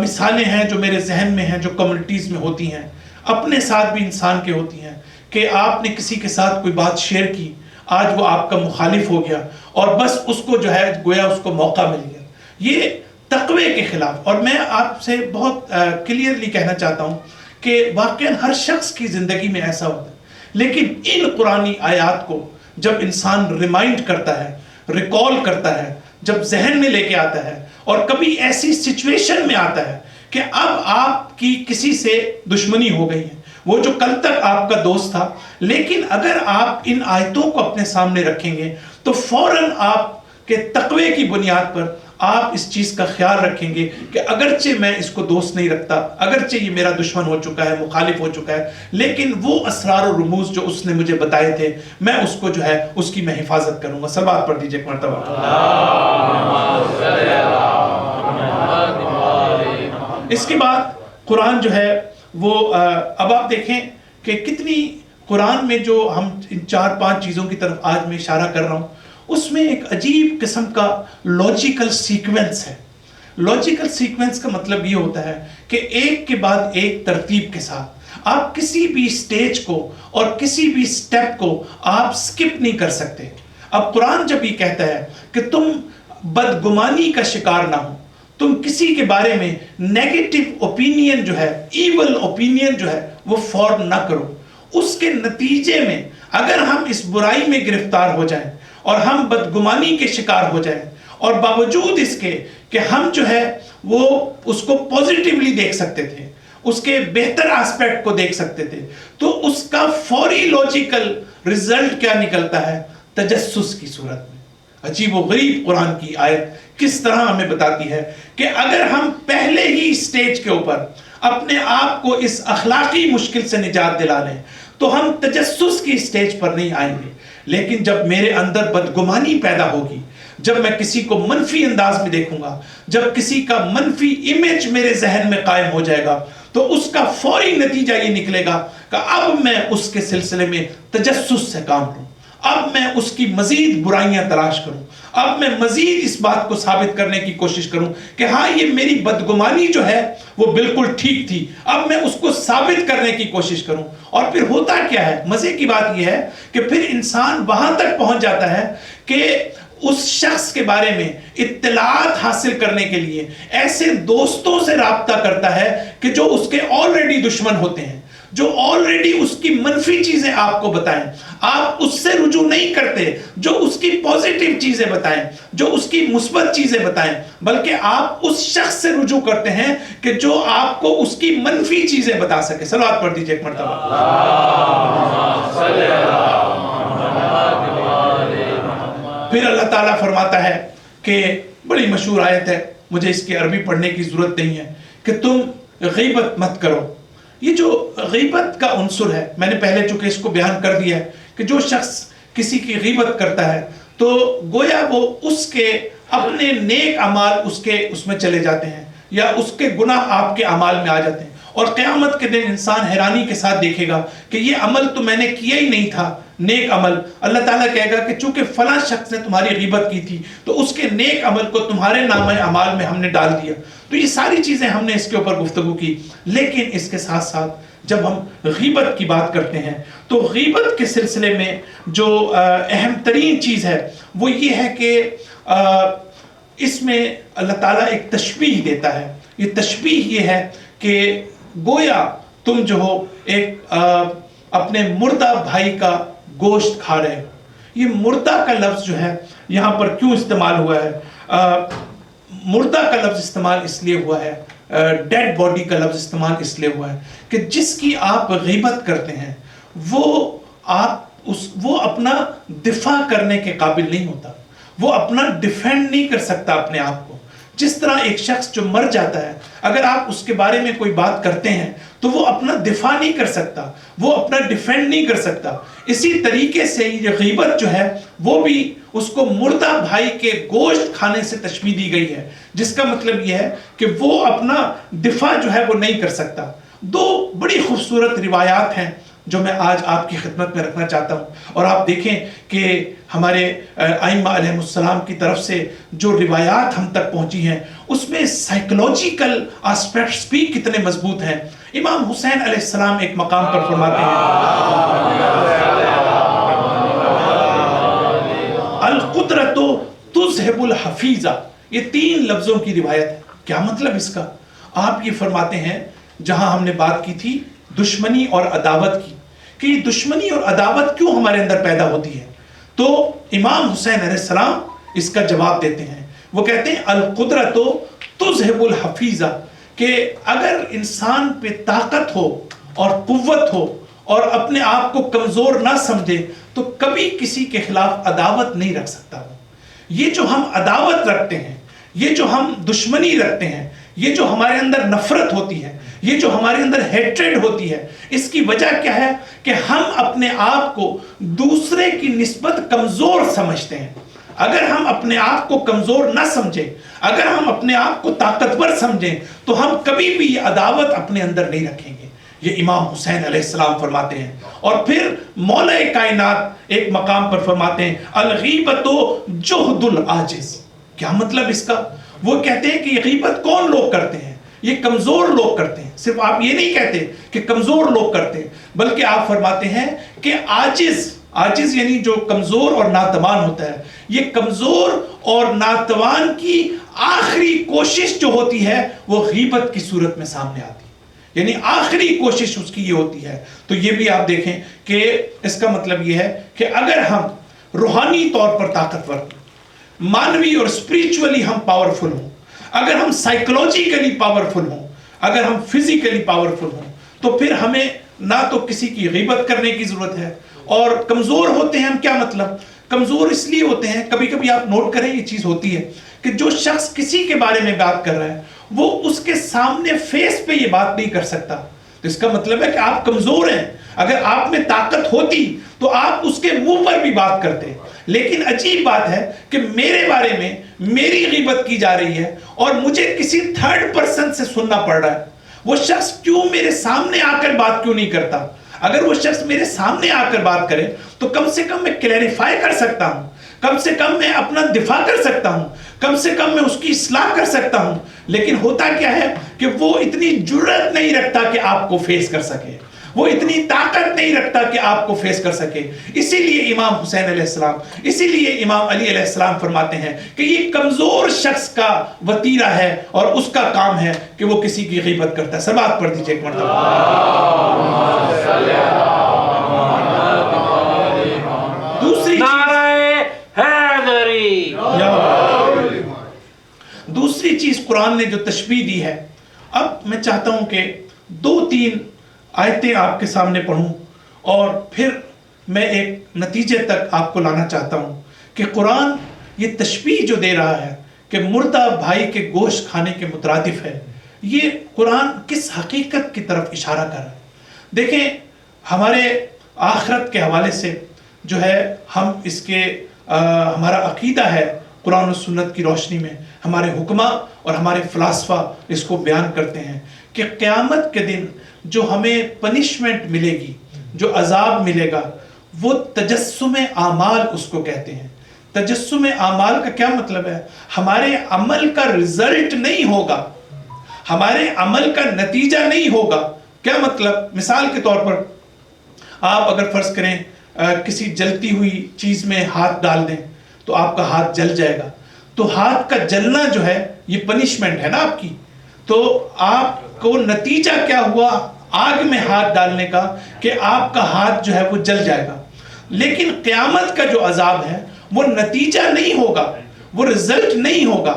مثالیں ہیں جو میرے ذہن میں ہیں، جو کمیونٹیز میں ہوتی ہیں، اپنے ساتھ بھی انسان کے ہوتی ہیں، کہ آپ نے کسی کے ساتھ کوئی بات شیئر کی، آج وہ آپ کا مخالف ہو گیا، اور بس اس کو جو ہے گویا اس کو موقع مل گیا. یہ تقوی کے خلاف. اور میں آپ سے بہت کلیئرلی کہنا چاہتا ہوں کہ واقعاً ہر شخص کی زندگی میں ایسا ہوتا ہے، لیکن ان قرآنی آیات کو جب انسان ریمائنڈ کرتا ہے، ریکال کرتا ہے، جب ذہن میں لے کے آتا ہے، اور کبھی ایسی سچویشن میں آتا ہے کہ اب آپ کی کسی سے دشمنی ہو گئی ہے، وہ جو کل تک آپ کا دوست تھا، لیکن اگر آپ ان آیتوں کو اپنے سامنے رکھیں گے تو فوراً آپ کے تقوی کی بنیاد پر آپ اس چیز کا خیال رکھیں گے کہ اگرچہ میں اس کو دوست نہیں رکھتا، اگرچہ یہ میرا دشمن ہو چکا ہے، مخالف ہو چکا ہے، لیکن وہ اسرار و رموز جو اس نے مجھے بتائے تھے، میں اس کو جو ہے اس کی میں حفاظت کروں گا. صلوات پڑھ دیجئے ایک مرتبہ. اس کے بعد قرآن جو ہے وہ اب آپ دیکھیں کہ کتنی قرآن میں جو ہم ان 4-5 چیزوں کی طرف آج میں اشارہ کر رہا ہوں، اس میں ایک عجیب قسم کا لاجیکل سیکوینس ہے. لاجیکل سیکوینس کا مطلب یہ ہوتا ہے کہ ایک کے بعد ایک ترتیب کے ساتھ آپ کسی بھی سٹیج کو اور کسی بھی سٹیپ کو آپ سکپ نہیں کر سکتے. اب قرآن جب یہ کہتا ہے کہ تم بدگمانی کا شکار نہ ہو، تم کسی کے بارے میں نیگیٹو اوپینین جو ہے، ایول اوپینین جو ہے وہ فارم نہ کرو، اس کے نتیجے میں اگر ہم اس برائی میں گرفتار ہو جائیں اور ہم بدگمانی کے شکار ہو جائیں، اور باوجود اس کے کہ ہم جو ہے وہ اس کو پوزیٹیولی دیکھ سکتے تھے، اس کے بہتر آسپیکٹ کو دیکھ سکتے تھے، تو اس کا فوری لوجیکل رزلٹ کیا نکلتا ہے؟ تجسس کی صورت میں۔ عجیب و غریب قرآن کی آیت کس طرح ہمیں بتاتی ہے کہ اگر ہم پہلے ہی سٹیج کے اوپر اپنے آپ کو اس اخلاقی مشکل سے نجات دلا لیں تو ہم تجسس کی سٹیج پر نہیں آئیں گے۔ لیکن جب میرے اندر بدگمانی پیدا ہوگی، جب میں کسی کو منفی انداز میں دیکھوں گا، جب کسی کا منفی امیج میرے ذہن میں قائم ہو جائے گا، تو اس کا فوری نتیجہ یہ نکلے گا کہ اب میں اس کے سلسلے میں تجسس سے کام لوں، اب میں اس کی مزید برائیاں تلاش کروں، اب میں مزید اس بات کو ثابت کرنے کی کوشش کروں کہ ہاں یہ میری بدگمانی جو ہے وہ بالکل ٹھیک تھی، اب میں اس کو ثابت کرنے کی کوشش کروں۔ اور پھر ہوتا کیا ہے؟ مزے کی بات یہ ہے کہ پھر انسان وہاں تک پہنچ جاتا ہے کہ اس شخص کے بارے میں اطلاعات حاصل کرنے کے لیے ایسے دوستوں سے رابطہ کرتا ہے کہ جو اس کے آلریڈی دشمن ہوتے ہیں، جو آلریڈی اس کی منفی چیزیں آپ کو بتائیں۔ آپ اس سے رجوع نہیں کرتے جو اس کی پوزیٹیو چیزیں بتائیں، جو اس کی مثبت چیزیں بتائیں، بلکہ آپ اس شخص سے رجوع کرتے ہیں کہ جو آپ کو اس کی منفی چیزیں بتا سکے۔ صلوات پڑھ دیجئے ایک مرتبہ۔ پھر اللہ تعالیٰ فرماتا ہے کہ بڑی مشہور آیت ہے، مجھے اس کی عربی پڑھنے کی ضرورت نہیں ہے، کہ تم غیبت مت کرو۔ یہ جو غیبت کا عنصر ہے، میں نے پہلے چونکہ اس کو بیان کر دیا ہے کہ جو شخص کسی کی غیبت کرتا ہے تو گویا وہ اس کے اپنے نیک اعمال اس میں چلے جاتے ہیں، یا اس کے گناہ آپ کے اعمال میں آ جاتے ہیں، اور قیامت کے دن انسان حیرانی کے ساتھ دیکھے گا کہ یہ عمل تو میں نے کیا ہی نہیں تھا، نیک عمل۔ اللہ تعالیٰ کہے گا کہ چونکہ فلاں شخص نے تمہاری غیبت کی تھی تو اس کے نیک عمل کو تمہارے نامہ اعمال میں ہم نے ڈال دیا۔ تو یہ ساری چیزیں ہم نے اس کے اوپر گفتگو کی، لیکن اس کے ساتھ ساتھ جب ہم غیبت کی بات کرتے ہیں تو غیبت کے سلسلے میں جو اہم ترین چیز ہے وہ یہ ہے کہ اس میں اللہ تعالیٰ ایک تشبیہ دیتا ہے۔ یہ تشبیہ یہ ہے کہ گویا تم جو ہو ایک اپنے مردہ بھائی کا گوشت کھا رہے ہو۔ یہ مردہ کا لفظ جو ہے یہاں پر کیوں استعمال ہوا ہے؟ مردہ کا لفظ استعمال اس لیے ہوا ہے، ڈیڈ باڈی کا لفظ استعمال اس لیے ہوا ہے کہ جس کی آپ غیبت کرتے ہیں وہ اپنا دفاع کرنے کے قابل نہیں ہوتا، وہ اپنا ڈیفینڈ نہیں کر سکتا اپنے آپ کو۔ جس طرح ایک شخص جو مر جاتا ہے، اگر آپ اس کے بارے میں کوئی بات کرتے ہیں تو وہ اپنا دفاع نہیں کر سکتا، وہ اپنا ڈیفینڈ نہیں کر سکتا۔ اسی طریقے سے یہ غیبت جو ہے وہ بھی اس کو مردہ بھائی کے گوشت کھانے سے تشبیہ دی گئی ہے، جس کا مطلب یہ ہے کہ وہ اپنا دفاع جو ہے وہ نہیں کر سکتا۔ دو بڑی خوبصورت روایات ہیں جو میں آج آپ کی خدمت میں رکھنا چاہتا ہوں، اور آپ دیکھیں کہ ہمارے ائمہ علیہ السلام کی طرف سے جو روایات ہم تک پہنچی ہیں اس میں سائیکولوجیکل آسپیکٹس بھی کتنے مضبوط ہیں۔ امام حسین علیہ السلام ایک مقام پر فرماتے ہیں، القدرۃ تذہب الحفیظہ۔ یہ 3 لفظوں کی روایت ہے۔ کیا مطلب اس کا؟ آپ یہ فرماتے ہیں، جہاں ہم نے بات کی تھی دشمنی اور عداوت کی، کہ یہ دشمنی اور عداوت کیوں ہمارے اندر پیدا ہوتی ہے، تو امام حسین علیہ السلام اس کا جواب دیتے ہیں۔ وہ کہتے ہیں القدرۃ تذہب الحفیظہ، کہ اگر انسان پہ طاقت ہو اور قوت ہو اور اپنے آپ کو کمزور نہ سمجھے تو کبھی کسی کے خلاف عداوت نہیں رکھ سکتا۔ یہ جو ہم عداوت رکھتے ہیں، یہ جو ہم دشمنی رکھتے ہیں، یہ جو ہمارے اندر نفرت ہوتی ہے، یہ جو ہمارے اندر ہیٹریڈ ہوتی ہے، اس کی وجہ کیا ہے کہ ہم اپنے آپ کو دوسرے کی نسبت کمزور سمجھتے ہیں۔ اگر ہم اپنے آپ کو کمزور نہ سمجھیں، اگر ہم اپنے آپ کو طاقتور سمجھیں تو ہم کبھی بھی یہ عداوت اپنے اندر نہیں رکھیں گے۔ یہ امام حسین علیہ السلام فرماتے ہیں۔ اور پھر مولا کائنات ایک مقام پر فرماتے ہیں الغیبۃ جہد العاجز۔ کیا مطلب اس کا؟ وہ کہتے ہیں کہ یہ غیبت کون لوگ کرتے ہیں؟ یہ کمزور لوگ کرتے ہیں۔ صرف آپ یہ نہیں کہتے کہ کمزور لوگ کرتے ہیں، بلکہ آپ فرماتے ہیں کہ عاجز یعنی جو کمزور اور ناتوان ہوتا ہے، یہ کمزور اور ناتوان کی آخری کوشش جو ہوتی ہے وہ غیبت کی صورت میں سامنے آتی ہے، یعنی آخری کوشش اس کی یہ ہوتی ہے۔ تو یہ بھی آپ دیکھیں کہ اس کا مطلب یہ ہے کہ اگر ہم روحانی طور پر طاقتور ہوں، مانوی اور اسپریچولی ہم پاورفل ہوں، اگر ہم سائیکولوجیکلی پاورفل ہوں، اگر ہم فزیکلی پاورفل ہوں تو پھر ہمیں نہ تو کسی کی غیبت کرنے کی ضرورت ہے. اور کمزور ہوتے ہیں ہم، کیا مطلب؟ کمزور اس لیے ہوتے ہیں، کبھی کبھی آپ نوٹ کریں یہ چیز ہوتی ہے کہ جو شخص کسی کے بارے میں بات کر رہا ہے وہ اس کے سامنے فیس پہ یہ بات نہیں کر سکتا، تو اس کا مطلب ہے کہ آپ کمزور ہیں. اگر آپ میں طاقت ہوتی تو آپ اس کے منہ پر بھی بات کرتے. لیکن عجیب بات ہے کہ میرے بارے میں میری غیبت کی جا رہی ہے اور مجھے کسی تھرڈ پرسن سے سننا پڑ رہا ہے. وہ شخص کیوں میرے سامنے آ کر بات کیوں نہیں کرتا؟ اگر وہ شخص میرے سامنے آ کر بات کرے تو کم سے کم میں کلیریفائی کر سکتا ہوں، کم سے کم میں اپنا دفاع کر سکتا ہوں، کم سے کم میں اس کی اصلاح کر سکتا ہوں. لیکن ہوتا کیا ہے کہ وہ اتنی جرأت نہیں رکھتا کہ آپ کو فیس کر سکے، وہ اتنی طاقت نہیں رکھتا کہ آپ کو فیس کر سکے. اسی لیے امام حسین علیہ السلام، اسی لیے امام علی علیہ السلام فرماتے ہیں کہ یہ کمزور شخص کا وتیرہ ہے اور اس کا کام ہے کہ وہ کسی کی غیبت کرتا ہے. سبات پڑھ دیجئے ایک مرتبہ. دوسری چیز قرآن نے جو تشبیہ دی ہے، اب میں چاہتا ہوں کہ 2-3 آیتیں آپ کے سامنے پڑھوں اور پھر میں ایک نتیجے تک آپ کو لانا چاہتا ہوں کہ قرآن یہ تشبیہ جو دے رہا ہے کہ مردہ بھائی کے گوشت کھانے کے مترادف ہے، یہ قرآن کس حقیقت کی طرف اشارہ کر رہا ہے. دیکھیں، ہمارے آخرت کے حوالے سے جو ہے ہم اس کے ہمارا عقیدہ ہے قرآن و سنت کی روشنی میں، ہمارے حکماء اور ہمارے فلاسفہ اس کو بیان کرتے ہیں کہ قیامت کے دن جو ہمیں پنشمنٹ ملے گی، جو عذاب ملے گا، وہ تجسم اعمال اس کو کہتے ہیں. تجسم اعمال کا کیا مطلب ہے؟ ہمارے عمل کا رزلٹ نہیں ہوگا، ہمارے عمل کا نتیجہ نہیں ہوگا. کیا مطلب؟ مثال کے طور پر آپ اگر فرض کریں کسی جلتی ہوئی چیز میں ہاتھ ڈال دیں تو آپ کا ہاتھ جل جائے گا، تو ہاتھ کا جلنا جو ہے یہ پنشمنٹ ہے نا آپ کی. تو آپ کو نتیجہ کیا ہوا آگ میں ہاتھ ڈالنے کا کہ آپ کا ہاتھ جو ہے وہ جل جائے گا. لیکن قیامت کا جو عذاب ہے وہ نتیجہ نہیں ہوگا، وہ رزلٹ نہیں ہوگا،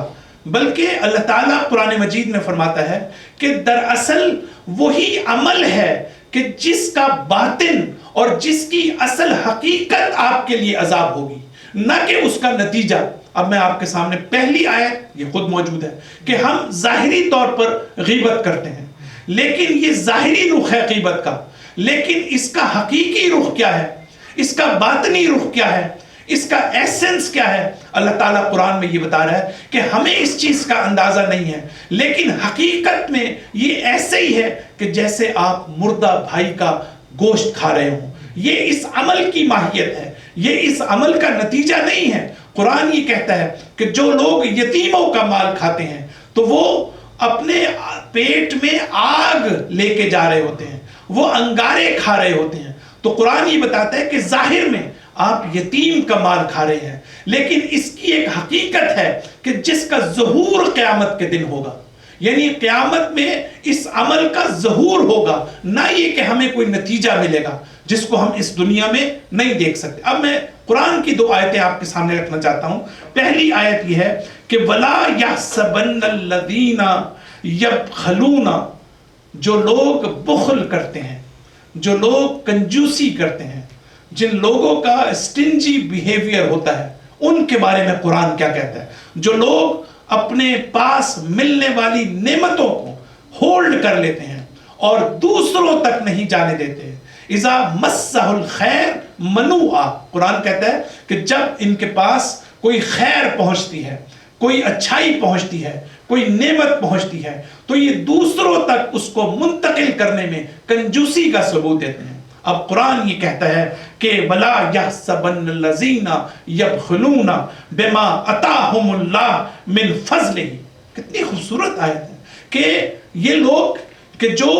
بلکہ اللہ تعالیٰ قرآن مجید میں فرماتا ہے کہ دراصل وہی عمل ہے کہ جس کا باطن اور جس کی اصل حقیقت آپ کے لیے عذاب ہوگی، نہ کہ اس کا نتیجہ. اب میں آپ کے سامنے پہلی آیت یہ خود موجود ہے کہ ہم ظاہری طور پر غیبت کرتے ہیں، لیکن یہ ظاہری رخ ہے غیبت کا، لیکن اس کا حقیقی رخ کیا ہے، اس کا باطنی رخ کیا ہے، اس کا ایسنس کیا ہے؟ اللہ تعالیٰ قرآن میں یہ بتا رہا ہے کہ ہمیں اس چیز کا اندازہ نہیں ہے، لیکن حقیقت میں یہ ایسے ہی ہے کہ جیسے آپ مردہ بھائی کا گوشت کھا رہے ہوں. یہ اس عمل کی ماہیت ہے، یہ اس عمل کا نتیجہ نہیں ہے. قرآن یہ کہتا ہے کہ جو لوگ یتیموں کا مال کھاتے ہیں تو وہ اپنے پیٹ میں آگ لے کے جا رہے ہوتے ہیں، وہ انگارے کھا رہے ہوتے ہیں. تو قرآن یہ بتاتا ہے کہ ظاہر میں آپ یتیم کا مال کھا رہے ہیں، لیکن اس کی ایک حقیقت ہے کہ جس کا ظہور قیامت کے دن ہوگا، یعنی قیامت میں اس عمل کا ظہور ہوگا، نہ یہ کہ ہمیں کوئی نتیجہ ملے گا جس کو ہم اس دنیا میں نہیں دیکھ سکتے. اب میں قرآن کی 2 آیتیں آپ کے سامنے رکھنا چاہتا ہوں. پہلی آیت یہ ہے کہ وَلَا يَحْسَبَنَّ الَّذِينَ يَبْخَلُونَ، جو لوگ بخل کرتے ہیں، جو لوگ کنجوسی کرتے ہیں، جن لوگوں کا اسٹنجی بیہیویئر ہوتا ہے، ان کے بارے میں قرآن کیا کہتا ہے؟ جو لوگ اپنے پاس ملنے والی نعمتوں کو ہولڈ کر لیتے ہیں اور دوسروں تک نہیں جانے دیتے ہیں. اذا مسہ الخیر منوعا، قرآن کہتا ہے کہ جب ان کے پاس کوئی خیر پہنچتی ہے، کوئی اچھائی پہنچتی ہے، کوئی نعمت پہنچتی ہے، تو یہ دوسروں تک اس کو منتقل کرنے میں کنجوسی کا ثبوت دیتے ہیں. اب قرآن یہ کہتا ہے کہ وَلَا يَحْسَبَنَّ الَّذِينَ يَبْخِلُونَ بِمَا أَتَاهُمُ اللَّهُ مِنْ فَضْلِهِ. کتنی خوبصورت آیت ہے کہ یہ لوگ کہ جو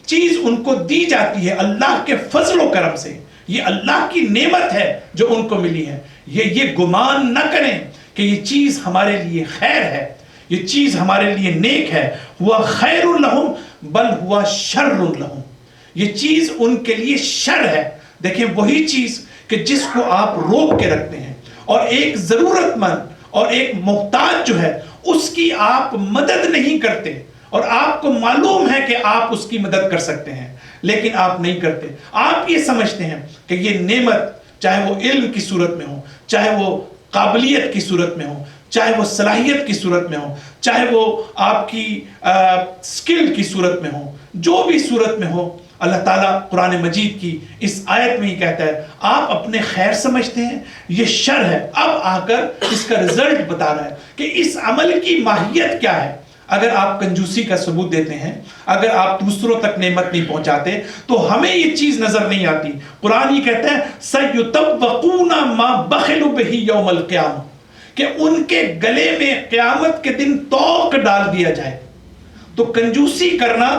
چیز ان کو دی جاتی ہے اللہ کے فضل و کرم سے، یہ اللہ کی نعمت ہے جو ان کو ملی ہے، یہ گمان نہ کریں کہ یہ چیز ہمارے لیے خیر ہے، یہ چیز ہمارے لیے نیک ہے. ہوا خیر لہم بل ہوا شر لہم، یہ چیز ان کے لیے شر ہے. دیکھیں وہی چیز کہ جس کو آپ روک کے رکھتے ہیں اور ایک ضرورت مند اور ایک محتاج جو ہے اس کی آپ مدد نہیں کرتے اور آپ کو معلوم ہے کہ آپ اس کی مدد کر سکتے ہیں لیکن آپ نہیں کرتے. آپ یہ سمجھتے ہیں کہ یہ نعمت چاہے وہ علم کی صورت میں ہو, چاہے وہ قابلیت کی صورت میں ہو, چاہے وہ صلاحیت کی صورت میں ہو, چاہے وہ آپ کی سکل کی صورت میں ہو, جو بھی صورت میں ہو, اللہ تعالیٰ قرآن مجید کی اس آیت میں ہی کہتا ہے آپ اپنے خیر سمجھتے ہیں, یہ شر ہے. اب آ کر اس کا رزلٹ بتا رہا ہے کہ اس عمل کی ماہیت کیا ہے. اگر آپ کنجوسی کا ثبوت دیتے ہیں, اگر آپ دوسروں تک نعمت نہیں پہنچاتے, تو ہمیں یہ چیز نظر نہیں آتی. قرآن یہ کہتا ہے سَيُطَوَّقُونَ مَا بَخِلُوا بِهِ يَوْمَ الْقِيَامَةِ, کہ ان کے گلے میں قیامت کے دن توق ڈال دیا جائے. تو کنجوسی کرنا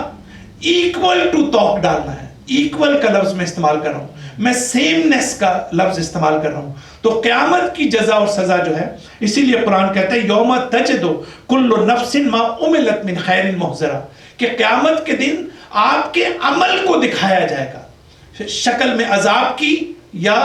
ایکول ٹو توق ڈالنا ہے. ایکول کا لفظ میں استعمال کر رہا ہوں, میں سیمنس کا لفظ استعمال کر رہا ہوں. تو قیامت کی جزا اور سزا جو ہے, اسی لیے قرآن کہتا ہے یوم تجد کل نفس ما عملت من خیر محضرا, کہ قیامت کے دن آپ کے عمل کو دکھایا جائے گا شکل میں عذاب کی یا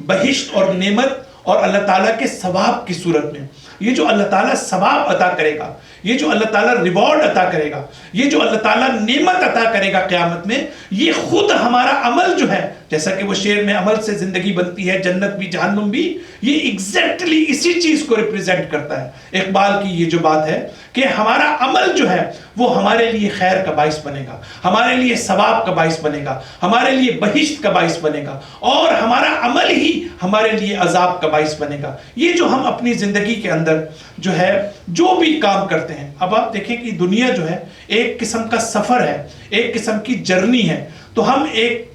بہشت اور نعمت اور اللہ تعالیٰ کے ثواب کی صورت میں. یہ جو اللہ تعالیٰ ثواب عطا کرے گا, یہ جو اللہ تعالیٰ ریوارڈ عطا کرے گا, یہ جو اللہ تعالیٰ نعمت عطا کرے گا قیامت میں, یہ خود ہمارا عمل جو ہے, جیسا کہ وہ شعر میں عمل سے زندگی بنتی ہے, جنت بھی جہنم بھی, یہ ایگزیکٹلی اسی چیز کو ریپریزنٹ کرتا ہے. اقبال کی یہ جو بات ہے کہ ہمارا عمل جو ہے وہ ہمارے لیے خیر کا باعث بنے گا, ہمارے لیے ثواب کا باعث بنے گا, ہمارے لیے بہشت کا باعث بنے گا, اور ہمارا عمل ہی ہمارے لیے عذاب کا باعث بنے گا. یہ جو ہم اپنی زندگی کے اندر جو ہے جو بھی کام کرتے ہیں, اب آپ دیکھیں کہ دنیا جو ہے ایک قسم کا سفر ہے, ایک قسم کی جرنی ہے. تو ہم ایک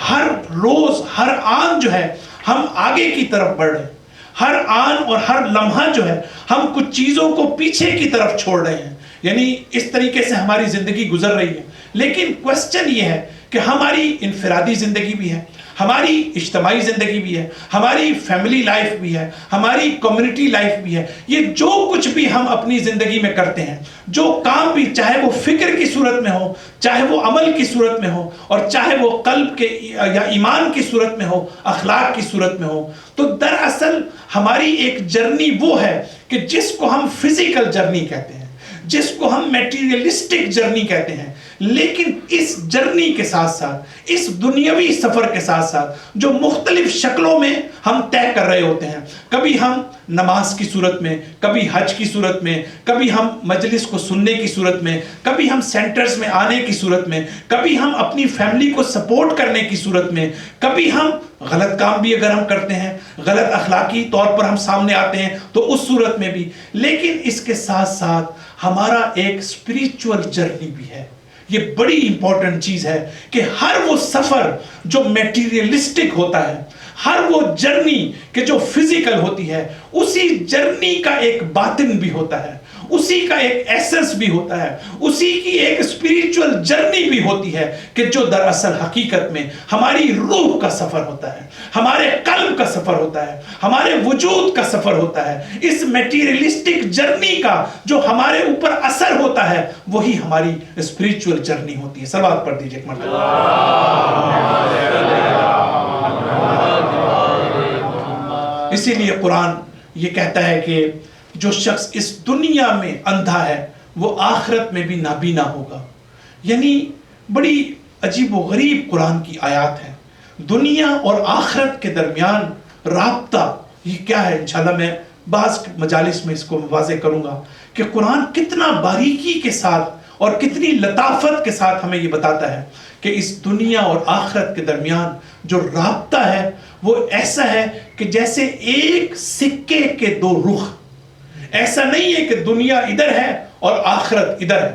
ہر روز ہر آن جو ہے ہم آگے کی طرف بڑھ رہے ہیں, ہر آن اور ہر لمحہ جو ہے ہم کچھ چیزوں کو پیچھے کی طرف چھوڑ رہے ہیں. یعنی اس طریقے سے ہماری زندگی گزر رہی ہے. لیکن کوسچن یہ ہے کہ ہماری انفرادی زندگی بھی ہے, ہماری اجتماعی زندگی بھی ہے, ہماری فیملی لائف بھی ہے, ہماری کمیونٹی لائف بھی ہے. یہ جو کچھ بھی ہم اپنی زندگی میں کرتے ہیں, جو کام بھی, چاہے وہ فکر کی صورت میں ہو, چاہے وہ عمل کی صورت میں ہو, اور چاہے وہ قلب کے یا ایمان کی صورت میں ہو, اخلاق کی صورت میں ہو, تو دراصل ہماری ایک جرنی وہ ہے کہ جس کو ہم فزیکل جرنی کہتے ہیں, جس کو ہم میٹیریلسٹک جرنی کہتے ہیں. لیکن اس جرنی کے ساتھ ساتھ, اس دنیاوی سفر کے ساتھ ساتھ, جو مختلف شکلوں میں ہم طے کر رہے ہوتے ہیں, کبھی ہم نماز کی صورت میں, کبھی حج کی صورت میں, کبھی ہم مجلس کو سننے کی صورت میں, کبھی ہم سینٹرز میں آنے کی صورت میں, کبھی ہم اپنی فیملی کو سپورٹ کرنے کی صورت میں, کبھی ہم غلط کام بھی اگر ہم کرتے ہیں, غلط اخلاقی طور پر ہم سامنے آتے ہیں تو اس صورت میں بھی. لیکن اس کے ساتھ ساتھ ہمارا ایک اسپریچول جرنی بھی ہے. یہ بڑی امپورٹنٹ چیز ہے کہ ہر وہ سفر جو میٹیریلسٹک ہوتا ہے, ہر وہ جرنی کہ جو فزیکل ہوتی ہے, اسی جرنی کا ایک باطن بھی ہوتا ہے, اسی کا ایک ایسنس بھی ہوتا ہے, اسی کی ایک اسپریچول جرنی بھی ہوتی ہے کہ جو دراصل حقیقت میں ہماری روح کا سفر ہوتا ہے, ہمارے قلب کا سفر ہوتا ہے, ہمارے وجود کا سفر ہوتا ہے. اس میٹیریلسٹک جرنی کا جو ہمارے اوپر اثر ہوتا ہے وہی ہماری اسپریچول جرنی ہوتی ہے. صلوات پڑھ دیجئے ایک مرتبہ. اسی لیے قرآن یہ کہتا ہے کہ جو شخص اس دنیا میں اندھا ہے وہ آخرت میں بھی نابینا ہوگا. یعنی بڑی عجیب و غریب قرآن کی آیات ہیں. دنیا اور آخرت کے درمیان رابطہ یہ کیا ہے, انشاءاللہ میں بعض مجالس میں اس کو واضح کروں گا کہ قرآن کتنا باریکی کے ساتھ اور کتنی لطافت کے ساتھ ہمیں یہ بتاتا ہے کہ اس دنیا اور آخرت کے درمیان جو رابطہ ہے وہ ایسا ہے کہ جیسے ایک سکے کے دو رخ. ایسا نہیں ہے کہ دنیا ادھر ہے اور آخرت ادھر ہے.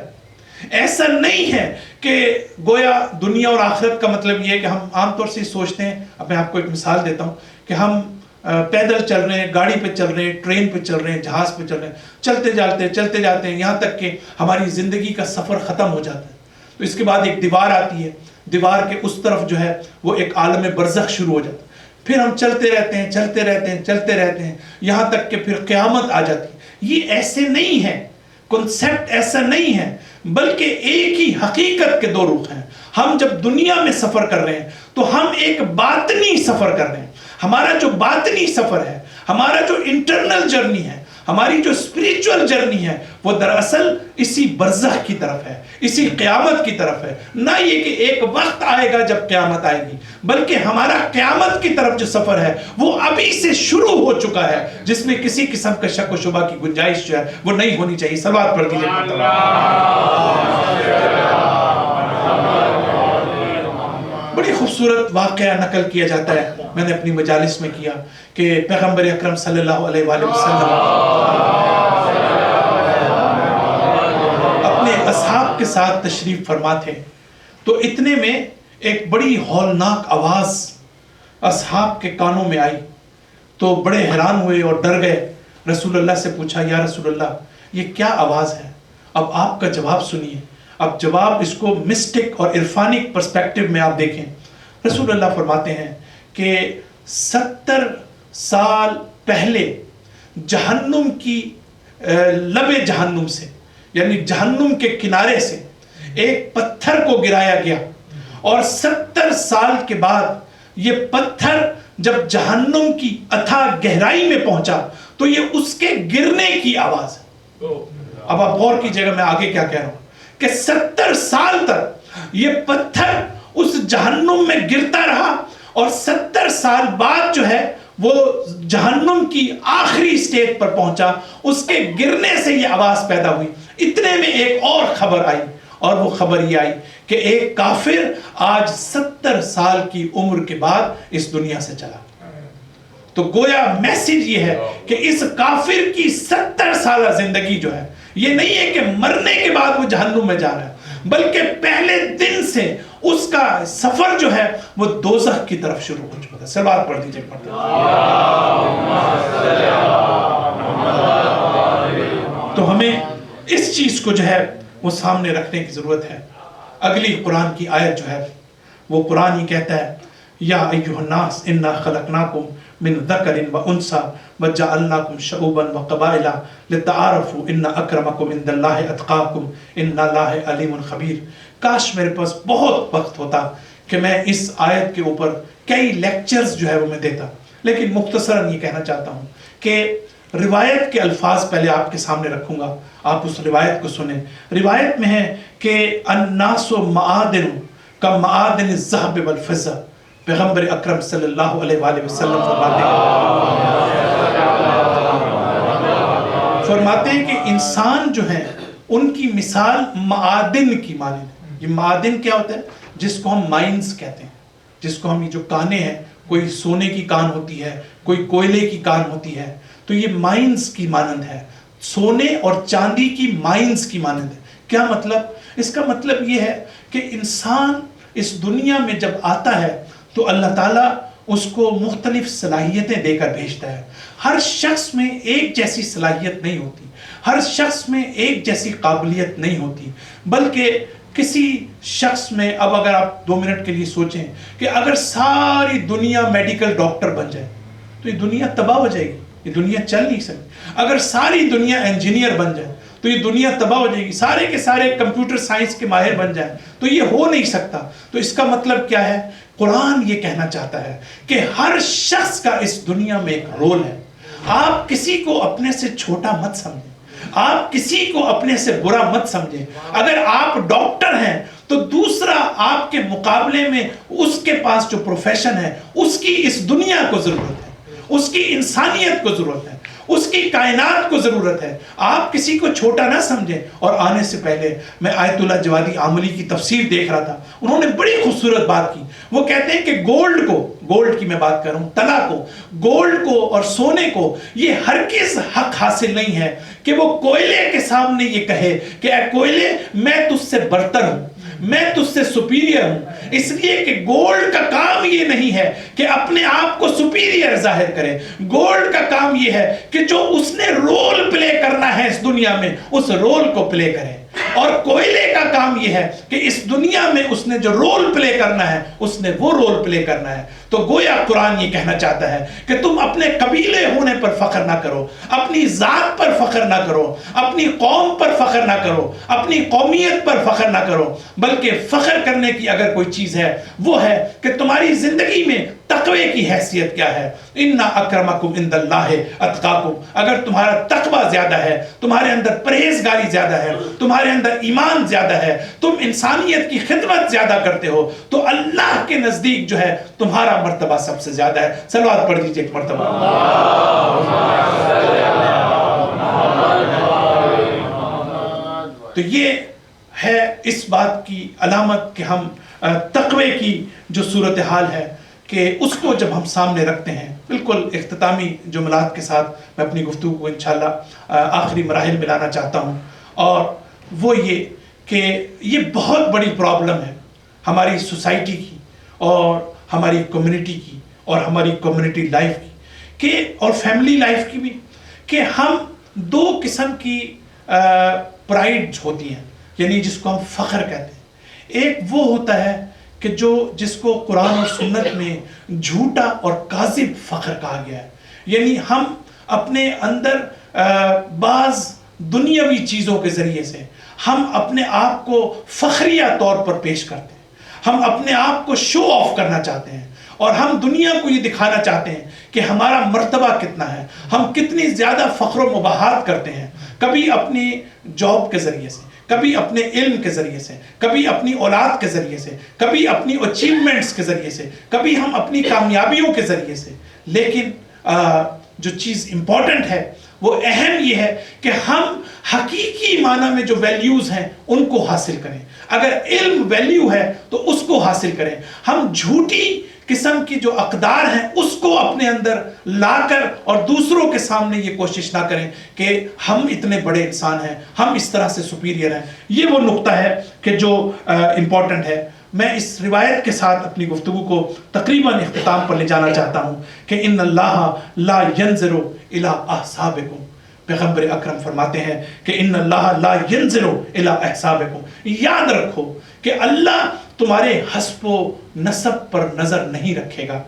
ایسا نہیں ہے کہ گویا دنیا اور آخرت کا مطلب یہ ہے کہ ہم عام طور سے سوچتے ہیں. اب میں آپ کو ایک مثال دیتا ہوں کہ ہم پیدل چل رہے ہیں, گاڑی پہ چل رہے ہیں, ٹرین پہ چل رہے ہیں, جہاز پہ چل رہے ہیں, چلتے جاتے ہیں یہاں تک کہ ہماری زندگی کا سفر ختم ہو جاتا ہے. تو اس کے بعد ایک دیوار آتی ہے, دیوار کے اس طرف جو ہے وہ ایک عالم برزخ شروع ہو جاتا ہے. پھر ہم چلتے رہتے ہیں یہاں تک کہ پھر قیامت آ جاتی ہے. یہ ایسے نہیں ہے, کنسیپٹ ایسا نہیں ہے, بلکہ ایک ہی حقیقت کے دو رخ ہیں. ہم جب دنیا میں سفر کر رہے ہیں تو ہم ایک باطنی سفر کر رہے ہیں. ہمارا جو باطنی سفر ہے, ہمارا جو انٹرنل جرنی ہے, ہماری جو اسپریچول جرنی ہے وہ دراصل اسی برزخ کی طرف ہے، اسی قیامت کی طرف ہے. نہ یہ کہ ایک وقت آئے گا جب قیامت آئے گی، بلکہ ہمارا قیامت کی طرف جو سفر ہے وہ ابھی سے شروع ہو چکا ہے، جس میں کسی قسم کا شک و شبہ کی گنجائش جو ہے وہ نہیں ہونی چاہیے. صلوات پڑھ دیجیے. بڑی خوبصورت واقعہ نقل کیا جاتا ہے، میں نے اپنی مجالس میں کیا، کہ پیغمبر اکرم صلی اللہ علیہ وآلہ وسلم اپنے اصحاب کے ساتھ تشریف فرما تھے، تو اتنے میں ایک بڑی ہولناک آواز اصحاب کے کانوں میں آئی، تو بڑے حیران ہوئے اور ڈر گئے. رسول اللہ سے پوچھا، یا رسول اللہ یہ کیا آواز ہے؟ اب آپ کا جواب سنیے. اب جواب اس کو مسٹک اور عرفانک پرسپیکٹو میں آپ دیکھیں. رسول اللہ فرماتے ہیں کہ 70 سال پہلے جہنم کی لب جہنم سے، یعنی جہنم کے کنارے سے ایک پتھر کو گرایا گیا، اور 70 سال کے بعد یہ پتھر جب جہنم کی اتھا گہرائی میں پہنچا تو یہ اس کے گرنے کی آواز ہے. اب آپ غور کیجئے گا میں آگے کیا کہہ رہا ہوں، کہ 70 سال تک یہ پتھر اس جہنم میں گرتا رہا، اور 70 سال بعد جو ہے وہ جہنم کی آخری سٹیج پر پہنچا، اس کے گرنے سے یہ آواز پیدا ہوئی. اتنے میں ایک اور خبر آئی، اور وہ خبر یہ آئی کہ ایک کافر آج 70 سال کی عمر کے بعد اس دنیا سے چلا. تو گویا میسیج یہ ہے کہ اس کافر کی 70 سالہ زندگی جو ہے، یہ نہیں ہے کہ مرنے کے بعد وہ جہنم میں جا رہا ہے، بلکہ پہلے دن سے اس کا سفر جو ہے وہ دوزخ کی طرف شروع ہو چکا ہے. صلوات پڑھ دیجئے. تو ہمیں اس چیز کو جو ہے وہ سامنے رکھنے کی ضرورت ہے. اگلی قرآن کی آیت جو ہے وہ قرآن ہی کہتا ہے، یا ایھا الناس انا خلقناکم من ذکر و انثی وجعلناکم شعوبا وقبائل لتعارفوا ان اکرمکم عند اللہ اتقاکم ان اللہ علیم خبیر. کاش میرے پاس بہت وقت ہوتا کہ میں اس آیت کے اوپر کئی لیکچرز جو ہے وہ میں دیتا، لیکن مختصراً یہ کہنا چاہتا ہوں کہ روایت کے الفاظ پہلے آپ کے سامنے رکھوں گا، آپ اس روایت کو سنیں. روایت میں ہے کہ الناس معادن کمعادن الذهب والفضہ. پیغمبر اکرم صلی اللہ علیہ وآلہ وسلم فرماتے ہیں کہ انسان جو ہیں ان کی مثال معادن کی مانند ہے. یہ معادن کیا ہوتا ہے؟ جس کو ہم مائنز کہتے ہیں، جس کو ہم یہ جو کانیں ہیں، کوئی سونے کی کان ہوتی ہے، کوئی کوئلے کی کان ہوتی ہے، تو یہ مائنز کی مانند ہے، سونے اور چاندی کی مائنز کی مانند ہے. کیا مطلب؟ اس کا مطلب یہ ہے کہ انسان اس دنیا میں جب آتا ہے تو اللہ تعالیٰ اس کو مختلف صلاحیتیں دے کر بھیجتا ہے. ہر شخص میں ایک جیسی صلاحیت نہیں ہوتی، ہر شخص میں ایک جیسی قابلیت نہیں ہوتی، بلکہ کسی شخص میں، اب اگر آپ 2 منٹ کے لیے سوچیں کہ اگر ساری دنیا میڈیکل ڈاکٹر بن جائے تو یہ دنیا تباہ ہو جائے گی، یہ دنیا چل نہیں سکتی. اگر ساری دنیا انجینئر بن جائے تو یہ دنیا تباہ ہو جائے گی. سارے کے سارے کمپیوٹر سائنس کے ماہر بن جائیں تو یہ ہو نہیں سکتا. تو اس کا مطلب کیا ہے؟ قرآن یہ کہنا چاہتا ہے کہ ہر شخص کا اس دنیا میں ایک رول ہے. آپ کسی کو اپنے سے چھوٹا مت سمجھیں، آپ کسی کو اپنے سے برا مت سمجھیں. اگر آپ ڈاکٹر ہیں تو دوسرا آپ کے مقابلے میں اس کے پاس جو پروفیشن ہے اس کی اس دنیا کو ضرورت ہے، اس کی انسانیت کو ضرورت ہے، اس کی کائنات کو ضرورت ہے. آپ کسی کو چھوٹا نہ سمجھیں. اور آنے سے پہلے میں آیت اللہ جوادی عاملی کی تفسیر دیکھ رہا تھا، انہوں نے بڑی خوبصورت بات کی. وہ کہتے ہیں کہ گولڈ کی میں بات کر رہا ہوں، طلا کو، گولڈ کو اور سونے کو یہ ہرگز حق حاصل نہیں ہے کہ وہ کوئلے کے سامنے یہ کہے کہ اے کوئلے میں تجھ سے برتر ہوں، میں تجھ سے سپیریئر ہوں. اس لیے کہ گولڈ کا کام یہ نہیں ہے کہ اپنے آپ کو سپیریئر ظاہر کرے. گولڈ کا کام یہ ہے کہ جو اس نے رول پلے کرنا ہے اس دنیا میں اس رول کو پلے کرے. اور کوئلے کا کام یہ ہے کہ اس دنیا میں اس نے جو رول پلے کرنا ہے اس نے وہ رول پلے کرنا ہے. تو گویا قرآن یہ کہنا چاہتا ہے کہ تم اپنے قبیلے ہونے پر فخر نہ کرو, اپنی ذات پر فخر نہ کرو, اپنی قوم پر فخر نہ کرو, اپنی قومیت پر فخر نہ کرو, بلکہ فخر کرنے کی اگر کوئی چیز ہے وہ ہے کہ تمہاری زندگی میں تقوی کی حیثیت کیا ہے. ان اکرمکم عند اللہ اتقاکم, اگر تمہارا تقوی زیادہ ہے, تمہارے اندر پرہیزگاری زیادہ ہے, تمہارے اندر ایمان زیادہ ہے, تم انسانیت کی خدمت زیادہ کرتے ہو, تو اللہ کے نزدیک جو ہے تمہارا مرتبہ سب سے زیادہ ہے. صلوات پڑھ دیجئے ایک مرتبہ. تو یہ ہے اس بات کی علامت کہ ہم تقوی کی جو صورتحال ہے کہ اس کو جب ہم سامنے رکھتے ہیں. بالکل اختتامی جملات کے ساتھ میں اپنی گفتگو کو انشاءاللہ آخری مراحل میں لانا چاہتا ہوں, اور وہ یہ کہ یہ بہت بڑی پرابلم ہے ہماری سوسائٹی کی اور ہماری کمیونٹی کی اور ہماری کمیونٹی لائف کی کہ اور فیملی لائف کی بھی, کہ ہم دو قسم کی پرائڈ ہوتی ہیں, یعنی جس کو ہم فخر کہتے ہیں. ایک وہ ہوتا ہے کہ جس کو قرآن اور سنت میں جھوٹا اور کاذب فخر کہا گیا ہے, یعنی ہم اپنے اندر بعض دنیاوی چیزوں کے ذریعے سے ہم اپنے آپ کو فخریہ طور پر پیش کرتے ہیں, ہم اپنے آپ کو شو آف کرنا چاہتے ہیں, اور ہم دنیا کو یہ دکھانا چاہتے ہیں کہ ہمارا مرتبہ کتنا ہے, ہم کتنی زیادہ فخر و مباحات کرتے ہیں, کبھی اپنی جاب کے ذریعے سے, کبھی اپنے علم کے ذریعے سے, کبھی اپنی اولاد کے ذریعے سے, کبھی اپنی اچیومنٹس کے ذریعے سے, کبھی ہم اپنی کامیابیوں کے ذریعے سے. لیکن جو چیز امپورٹنٹ ہے وہ اہم یہ ہے کہ ہم حقیقی معنی میں جو ویلیوز ہیں ان کو حاصل کریں. اگر علم ویلیو ہے تو اس کو حاصل کریں. ہم جھوٹی قسم کی جو اقدار ہیں اس کو اپنے اندر لا کر اور دوسروں کے سامنے یہ کوشش نہ کریں کہ ہم اتنے بڑے انسان ہیں, ہم اس طرح سے سپیریئر ہیں. یہ وہ نقطہ ہے کہ جو امپورٹنٹ ہے. میں اس روایت کے ساتھ اپنی گفتگو کو تقریباً اختتام پر لے جانا چاہتا ہوں کہ ان اللہ لا ينظر الى احسابکم. پیغمبر اکرم فرماتے ہیں کہ ان اللہ لا ينظر الى احسابکم. یاد رکھو کہ اللہ تمہارے حسب و نسب پر نظر نہیں رکھے گا.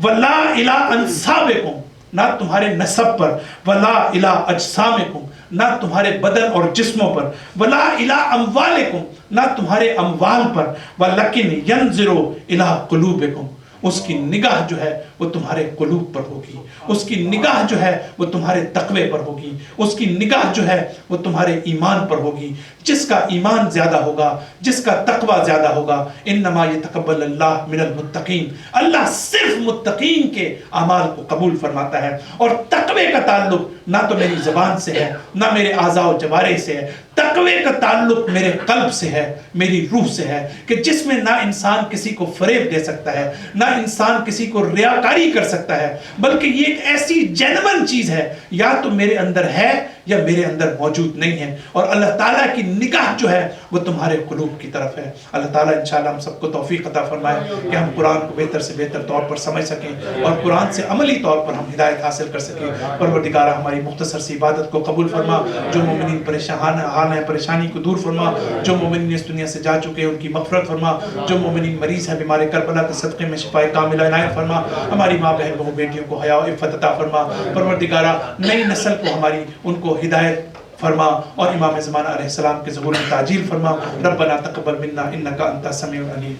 ولا الى انسابکم, نہ تمہارے نسب پر. ولا الى اجسامکم, نہ تمہارے بدن اور جسموں پر. ولا الى اموالکم, نہ تمہارے اموال پر. ولکن ینظر الى قلوبکم, اس کی نگاہ جو ہے وہ تمہارے قلوب پر ہوگی, اس کی نگاہ جو ہے وہ تمہارے تقوی پر ہوگی, اس کی نگاہ جو ہے وہ تمہارے ایمان پر ہوگی. جس کا ایمان زیادہ ہوگا, جس کا تقوی زیادہ ہوگا, انما یتقبل اللہ من المتقین, اللہ صرف متقین کے اعمال کو قبول فرماتا ہے. اور تقوی کا تعلق نہ تو میری زبان سے ہے نہ میرے اعضاء و جوارح سے ہے, تقوی کا تعلق میرے قلب سے ہے, میری روح سے ہے, کہ جس میں نہ انسان کسی کو فریب دے سکتا ہے, نہ انسان کسی کو ریاکاری کر سکتا ہے, بلکہ یہ ایک ایسی جینون چیز ہے یا تو میرے اندر ہے یا میرے اندر موجود نہیں ہے. اور اللہ تعالیٰ کی نگاہ جو ہے وہ تمہارے قلوب کی طرف ہے. اللہ تعالیٰ انشاءاللہ ہم سب کو توفیق عطا فرمائے کہ ہم قرآن کو بہتر سے بہتر طور پر سمجھ سکیں اور قرآن سے عملی طور پر ہم ہدایت حاصل کر سکیں. پروردگارہ ہماری مختصر سی عبادت کو قبول فرما, جو مومنین پریشان ہیں پریشانی کو دور فرما, جو مومنین اس دنیا سے جا چکے ہیں ان کی مغفرت فرما, جو مومنین مریض ہیں بیمار کربلا کے صدقے میں شفائے کاملہ عنایت فرما. ہماری ماں بہن بہو بیٹیوں کو حیا و عفت عطا فرما. پروردگارہ نئی نسل کو ہماری ان کو ہدایت فرما اور امام زمانہ علیہ السلام کے ظہور میں تعجیل فرما. ربنا تقبل منا انک انت السمیع العلیم.